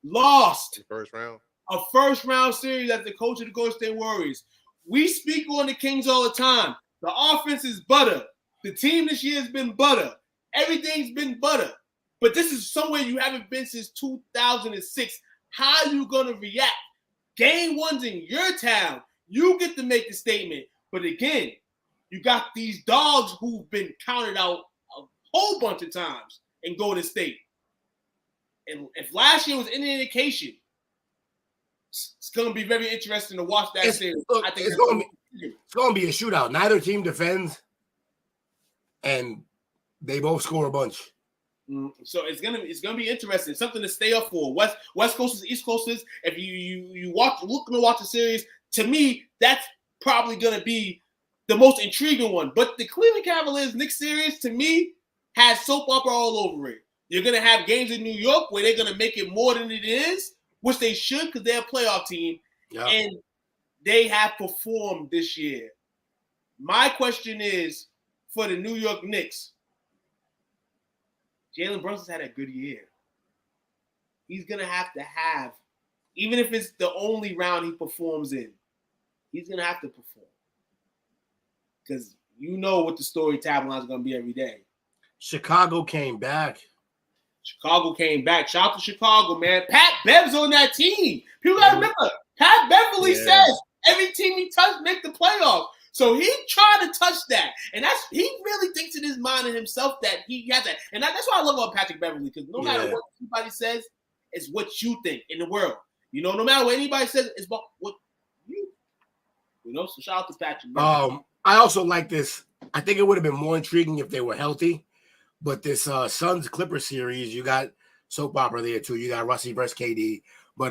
lost a first round series as the coach of the Golden State Warriors. We speak on the Kings all the time. The offense is butter. The team this year has been butter. Everything's been butter. But this is somewhere you haven't been since 2006. How are you going to react? Game one's in your town. You get to make the statement. But again, you got these dogs who've been counted out a whole bunch of times in Golden State. And if last year was any indication, it's going to be very interesting to watch that series. I think it's going to be a shootout. Neither team defends, and they both score a bunch. So it's gonna be interesting. Something to stay up for. West Coasters, East Coasters. If you looking to watch the series, to me, that's probably gonna be the most intriguing one. But the Cleveland Cavaliers Knicks series, to me, has soap opera all over it. You're gonna have games in New York where they're gonna make it more than it is, which they should because they're a playoff team, and they have performed this year. My question is for the New York Knicks. Jalen Brunson's had a good year. He's going to have, even if it's the only round he performs in, he's going to have to perform. Because you know what the story tagline is going to be every day. Chicago came back. Shout out to Chicago, man. Pat Bev's on that team. People got to remember, Pat Beverly says every team he touched make the playoffs. So he tried to touch that, and he really thinks in his mind and himself that he has that, and that's why I love about Patrick Beverly, because no matter what anybody says, it's what you think in the world. You know, no matter what anybody says, it's about what you know. So shout out to Patrick Beverly. I also like this. I think it would have been more intriguing if they were healthy, but this Suns Clippers series, you got soap opera there too. You got Russie versus KD, but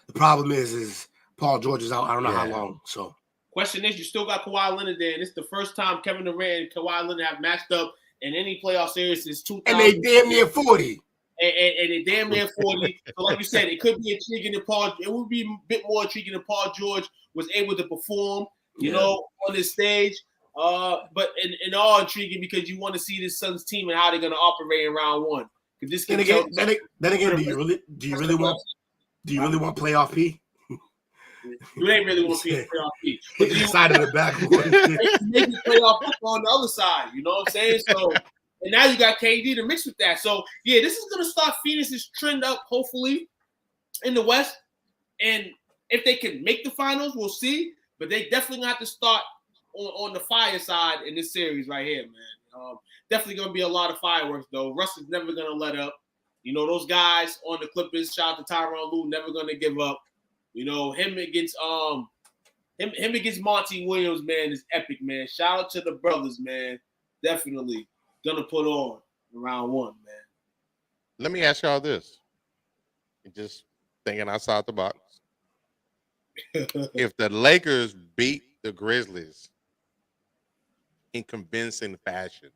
the problem is Paul George is out. I don't know how long. So. Question is, you still got Kawhi Leonard there, and it's the first time Kevin Durant and Kawhi Leonard have matched up in any playoff series since 2000. And they damn near 40. And they damn near 40. So like you said, it could be intriguing if it would be a bit more intriguing if Paul George was able to perform, you know, on this stage. But in all intriguing because you want to see this Suns team and how they're going to operate in round one. Then again, do you really want playoff P? You ain't really want to be a playoff P. But the side of the back. Make the playoff on the other side. You know what I'm saying? So, and now you got KD to mix with that. So, yeah, this is going to start feeding this trend up, hopefully, in the West. And if they can make the finals, we'll see. But they definitely have to start on the fire side in this series right here, man. Definitely going to be a lot of fireworks, though. Russ is never going to let up. You know, those guys on the Clippers, shout out to Tyronn Lue, never going to give up. You know, him against Monty Williams, man, is epic, man. Shout out to the brothers, man. Definitely gonna put on round one, man. Let me ask y'all this. Just thinking outside the box. If the Lakers beat the Grizzlies in convincing fashion,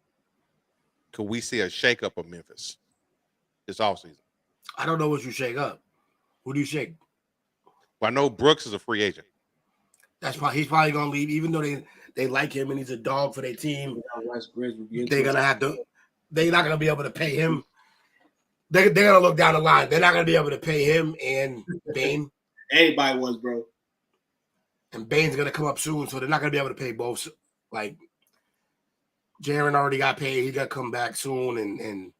could we see a shakeup of Memphis this offseason? I don't know what you shake up. Who do you shake? Well, I know Brooks is a free agent. He's probably gonna leave, even though they like him and he's a dog for their team. They're gonna have to. They're not gonna be able to pay him. They're gonna look down the line. They're not gonna be able to pay him and Bane. Everybody was, bro. And Bane's gonna come up soon, so they're not gonna be able to pay both. Like Jaren already got paid. He got to come back soon, and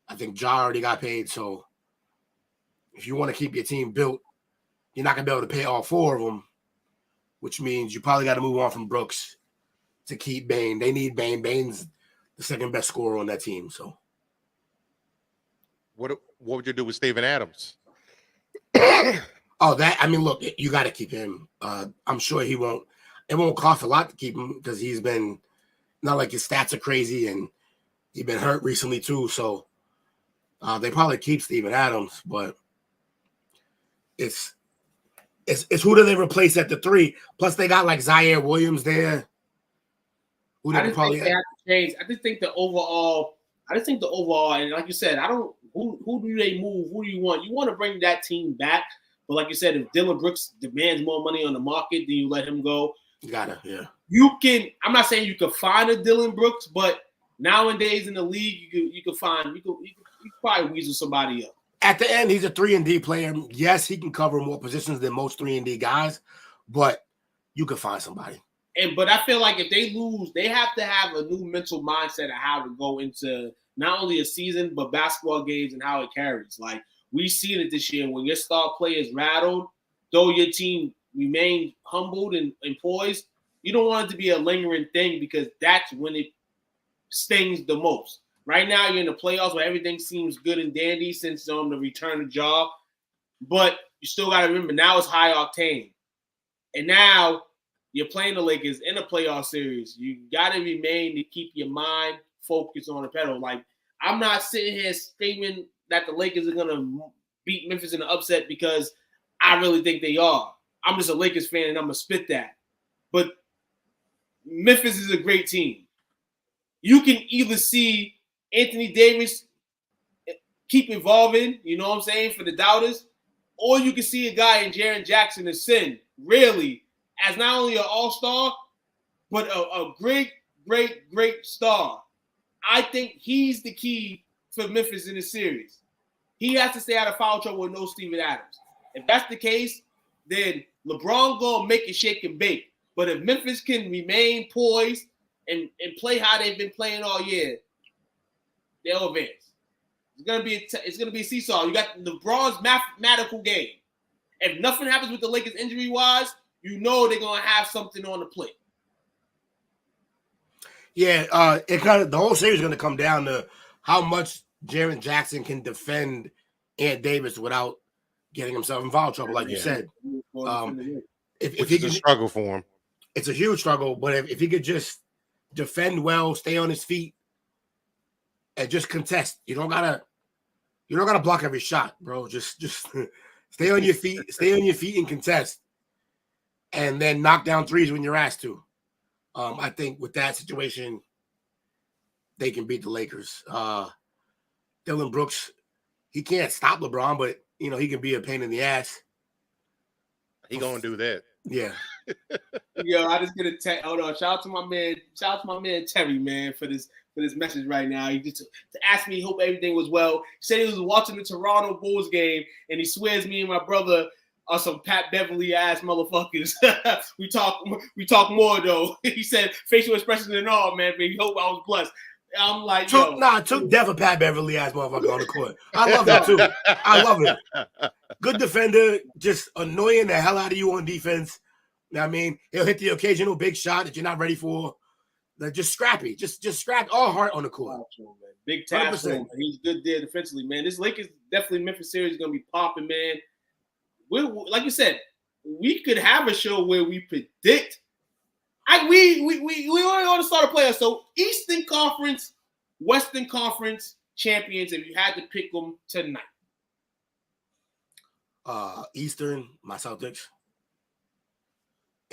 I think Ja already got paid. So if you want to keep your team built, you're not going to be able to pay all four of them, which means you probably got to move on from Brooks to keep Bane. They need Bane. Bane's the second best scorer on that team. So, what would you do with Steven Adams? Look, you got to keep him. I'm sure he won't. It won't cost a lot to keep him because he's been not like his stats are crazy, and He's been hurt recently too, so they probably keep Steven Adams, but it's who do they replace at the 3? Plus they got like Zaire Williams there. Who I just think they have to change. I just think the overall, and like you said, who do they move? Who do you want? You want to bring that team back, but like you said, if Dillon Brooks demands more money on the market, then you let him go. You gotta, yeah. You can. I'm not saying you can find a Dillon Brooks, but nowadays in the league, you can probably weasel somebody up. At the end, he's a 3-and-D player. Yes, he can cover more positions than most 3-and-D guys, but you can find somebody. But I feel like if they lose, they have to have a new mental mindset of how to go into not only a season, but basketball games and how it carries. Like, we've seen it this year. When your star players rattled, though your team remained humbled and poised, you don't want it to be a lingering thing because that's when it stings the most. Right now, you're in the playoffs where everything seems good and dandy since the return of Ja. But you still got to remember, now it's high octane. And now you're playing the Lakers in a playoff series. You got to remain to keep your mind focused on the pedal. Like, I'm not sitting here screaming that the Lakers are going to beat Memphis in an upset because I really think they are. I'm just a Lakers fan, and I'm going to spit that. But Memphis is a great team. You can either see Anthony Davis keep evolving, you know what I'm saying, for the doubters, or you can see a guy in Jaren Jackson ascend, really, as not only an all-star, but a great, great, great star. I think he's the key for Memphis in this series. He has to stay out of foul trouble with no Steven Adams. If that's the case, then LeBron going to make it shake and bake. But if Memphis can remain poised and play how they've been playing all year, they'll advance. It's gonna be a seesaw. You got LeBron's mathematical game. If nothing happens with the Lakers injury-wise, you know they're gonna have something on the plate. Yeah, the whole series is gonna come down to how much Jaren Jackson can defend Ant Davis without getting himself in foul trouble, like you said. If he can struggle for him, it's a huge struggle. But if he could just defend well, stay on his feet, and just contest, you don't gotta block every shot, bro. Just stay on your feet, and contest, and then knock down threes when you're asked to. I think with that situation, they can beat the Lakers. Dillon Brooks, he can't stop LeBron, but he can be a pain in the ass. He gonna do that. Yeah. Yo, I just get a hold on. Shout out to my man Terry, man, for this message right now. He just to ask me, hope everything was well. He said he was watching the Toronto Bulls game, and he swears me and my brother are some Pat Beverly ass motherfuckers. we talk more though. He said facial expressions and all, man. But he hope I was blessed. I'm like, took Dev a Pat Beverly ass motherfucker on the court. I love him too. I love him. Good defender, just annoying the hell out of you on defense. You know what I mean? He'll hit the occasional big shot that you're not ready for. Like, just scrappy. Just scrap all heart on the court. Big task. He's good there defensively, man. This Lakers definitely Memphis series is gonna be popping, man. Like you said, we could have a show where we predict. We only want to start a player. So Eastern Conference, Western Conference champions, if you had to pick them tonight. Eastern, my Celtics.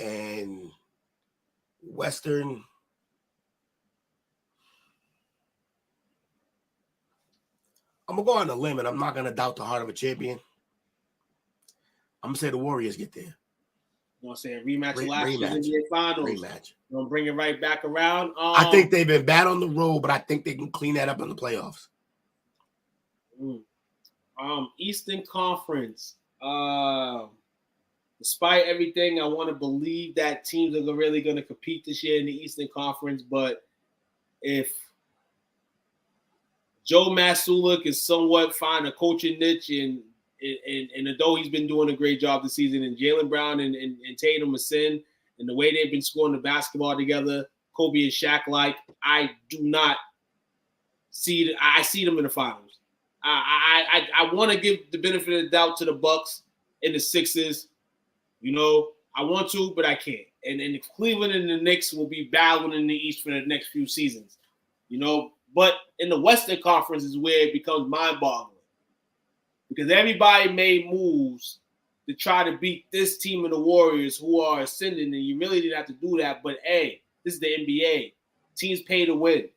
And Western, I'm going to go on a limb, and I'm not going to doubt the heart of a champion. I'm going to say the Warriors get there. You want to say a rematch of last year's NBA Finals? Rematch. You want to bring it right back around? I think they've been bad on the road, but I think they can clean that up in the playoffs. Eastern Conference. Despite everything, I want to believe that teams are really going to compete this year in the Eastern Conference. But if Joe Mazzulla can somewhat find a coaching niche, and although he's been doing a great job this season, and Jaylen Brown and Tatum ascend, and the way they've been scoring the basketball together, Kobe and Shaq-like, I do not see – I see them in the finals. I want to give the benefit of the doubt to the Bucks and the Sixers. I want to, but I can't. And Cleveland and the Knicks will be battling in the East for the next few seasons. But in the Western Conference is where it becomes mind-boggling. Because everybody made moves to try to beat this team of the Warriors who are ascending, and you really didn't have to do that. But, hey, this is the NBA. Teams pay to win.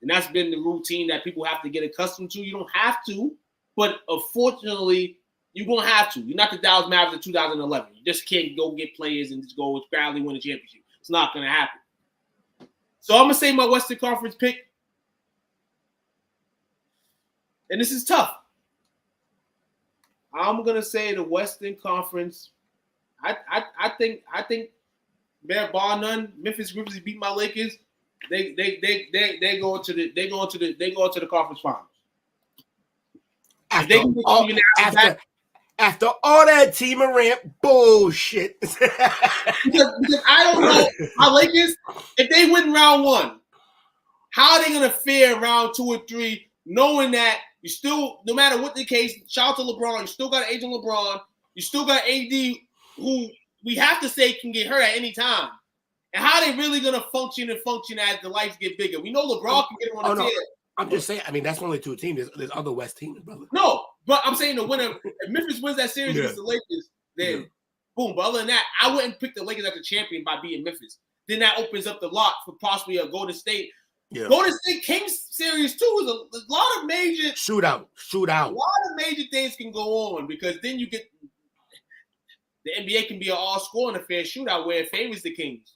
And that's been the routine that people have to get accustomed to. You don't have to, but unfortunately, you're going to have to. You're not the Dallas Mavericks of 2011. You just can't go get players and just go proudly win a championship. It's not going to happen. So I'm going to say my Western Conference pick. And this is tough. I'm going to say the Western Conference. I think bar none, Memphis Grizzlies beat my Lakers. They go into the conference finals. After all that Team Morant bullshit. because I don't know how Lakers, if they win round 1, how are they gonna fare round 2 or 3, knowing that you still, no matter what the case, shout out to LeBron, you still got Agent LeBron, you still got AD, who we have to say can get hurt at any time. And how are they really going to function as the lights get bigger? We know LeBron can get on the tear. I'm just saying, I mean, that's only 2 teams. There's other West teams, brother. No, but I'm saying the winner, if Memphis wins that series against the Lakers, then boom. But other than that, I wouldn't pick the Lakers as a champion by beating Memphis. Then that opens up the lot for possibly a Golden State. Yeah. Golden State Kings series, too, is a lot of major shootout. A lot of major things can go on because then you get the NBA can be an all-scoring affair shootout where it favors the Kings.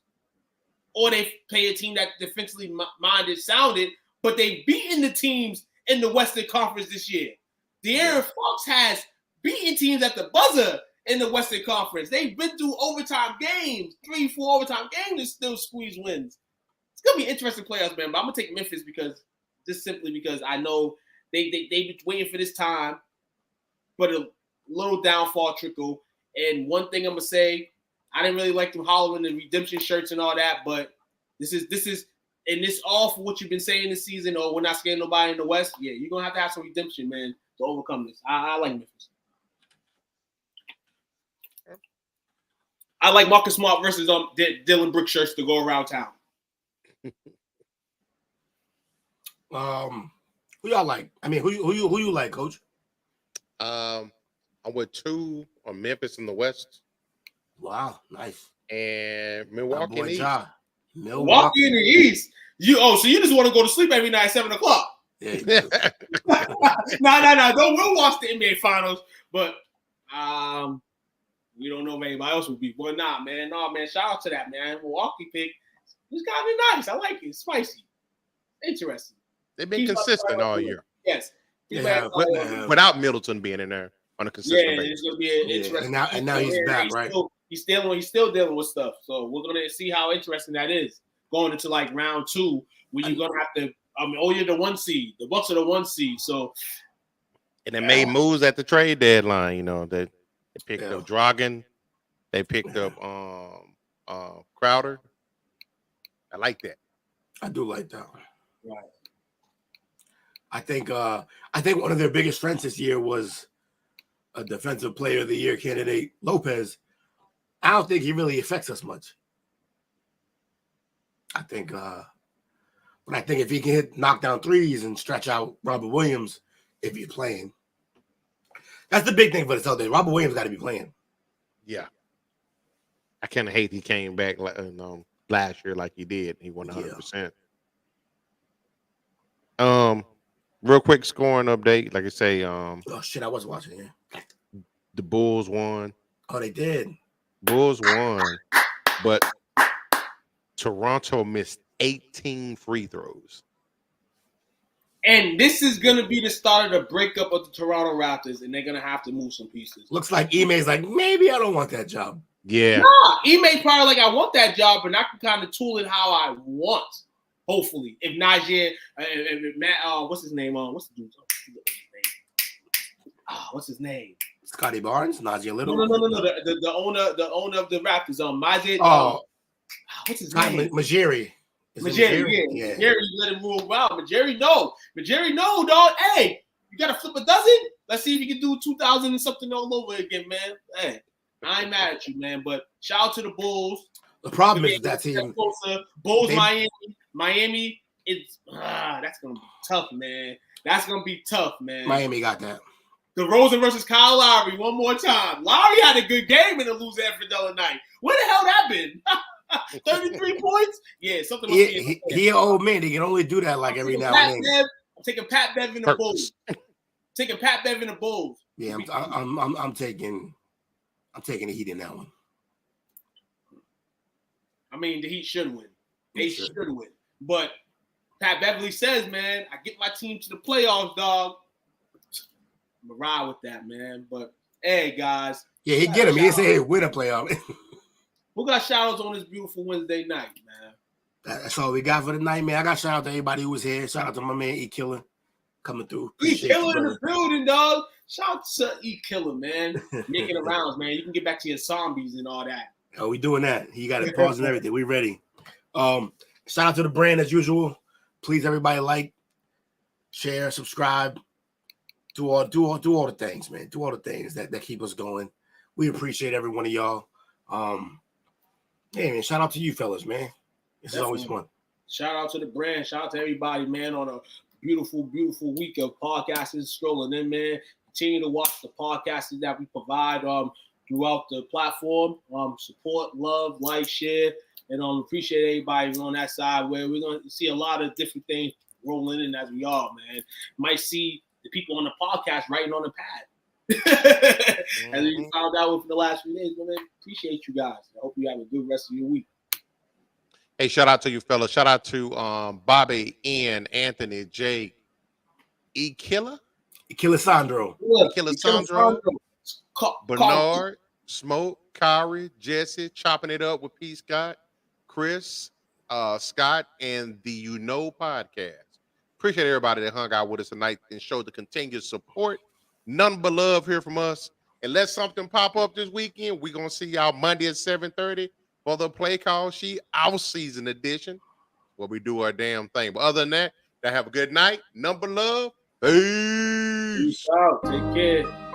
Or they play a team that defensively minded sounded, but they've beaten the teams in the Western Conference this year. De'Aaron Fox has beaten teams at the buzzer in the Western Conference. They've been through overtime games, 3-4 overtime games, and still squeeze wins. It's gonna be interesting playoffs, man. But I'm gonna take Memphis simply because I know they've been waiting for this time, but a little downfall trickle. And one thing I'm gonna say. I didn't really like them hollering the redemption shirts and all that, but this is and this all for what you've been saying this season, or we're not scaring nobody in the West. Yeah, you're gonna have some redemption, man, to overcome this. I like Memphis. I like Marcus Smart versus Dylan Brooks shirts to go around town. Who y'all like? I mean, who you like, Coach? I'm with 2 on Memphis in the West. Wow, nice. And Milwaukee in the East. Milwaukee in the East. So you just want to go to sleep every night at 7 o'clock. Yeah. No. We'll watch the NBA Finals, but we don't know if anybody else will be. Well, man. Shout out to that, man. Milwaukee pick. It's gotta be nice. I like it. It's spicy. Interesting. They've been consistent all year. Yes. Without Middleton being in there on a consistent basis. It's gonna be interesting. And now he's back, right? He's still dealing with stuff. So we're gonna see how interesting that is going into like round 2, where you're gonna have to. You're the 1 seed. The Bucks are the 1 seed. So, and they made moves at the trade deadline. You know they picked up Dragan. They picked up Crowder. I like that. I do like that one. Right. I think one of their biggest strengths this year was a Defensive Player of the Year candidate, Lopez. I don't think he really affects us much. I think if he can hit knockdown threes and stretch out Robert Williams, if he's playing, that's the big thing for the Celtics. Robert Williams got to be playing. Yeah, I kind of hate he came back last year like he did. He won 100%. Real quick scoring update. Like I say, oh shit, I was watching it. The Bulls won. Oh, they did. Bulls won, but Toronto missed 18 free throws. And this is going to be the start of the breakup of the Toronto Raptors, and they're going to have to move some pieces. Looks like Ime's like, maybe I don't want that job. Yeah. Ime probably like, I want that job, and I can kind of tool it how I want, hopefully. If Najee, if Matt, what's his name? What's the dude's name? What's his name? Scotty Barnes, Najee Little. No. The owner of the Raptors. Majid. What's his name? Majiri. Yeah. Jerry let him rule well. Majiri, no, dog. Hey, you got to flip a dozen? Let's see if you can do 2,000 and something all over again, man. Hey, I ain't mad at you, man. But shout out to the Bulls. The problem is that team. Bulls, Miami that's gonna be tough, man. That's gonna be tough, man. Miami got that. DeRozan versus Kyle Lowry one more time. Lowry had a good game in the lose after the night. Where the hell that been? 33 points? Yeah, something must be in he an old man. He can only do that like every now and then. I'm taking Pat Bev in the Bulls. Taking Pat Bev in the Bulls. Yeah, I'm taking the Heat in that one. I mean, the Heat should win. They should win. But Pat Beverly says, man, I get my team to the playoffs, dog. I'm gonna ride with that, man. But hey, guys. Yeah, he get him. He say, hey, win a playoff. Who got shout outs on this beautiful Wednesday night, man? That's all we got for the night, man. I got shout out to everybody who was here. Shout out to my man E Killer coming through. E-Killer in the building, dog. Shout out to E-Killer, man. Making the rounds, man. You can get back to your zombies and all that. Oh, we doing that. He got it paused and everything. We ready. Shout out to the brand as usual. Please, everybody, like, share, subscribe. Do all the things, man. Do all the things that keep us going. We appreciate every one of y'all. Hey, man, shout out to you fellas, man. This is always fun. Shout out to the brand. Shout out to everybody, man, on a beautiful, beautiful week of podcasting, strolling in, man. Continue to watch the podcasts that we provide throughout the platform. Support, love, like, share, and appreciate everybody on that side where we're going to see a lot of different things rolling in as we are, man. Might see the people on the podcast writing on the pad. As you found out within the last few days, man. Appreciate you guys. I hope you have a good rest of your week. Hey, shout out to you, fellas. Shout out to Bobby, Ian, Anthony, Jake, E-Killer? Sandro. Bernard, Smoke, Kyrie, Jesse, chopping it up with P. Scott, Chris, Scott, and the You Know podcast. Appreciate everybody that hung out with us tonight and showed the continued support. None but love here from us. Unless something pop up this weekend, we're going to see y'all Monday at 7:30 for the Play Call Sheet Off-Season Edition where we do our damn thing. But other than that, have a good night. None but love. Peace. Peace out. Take care.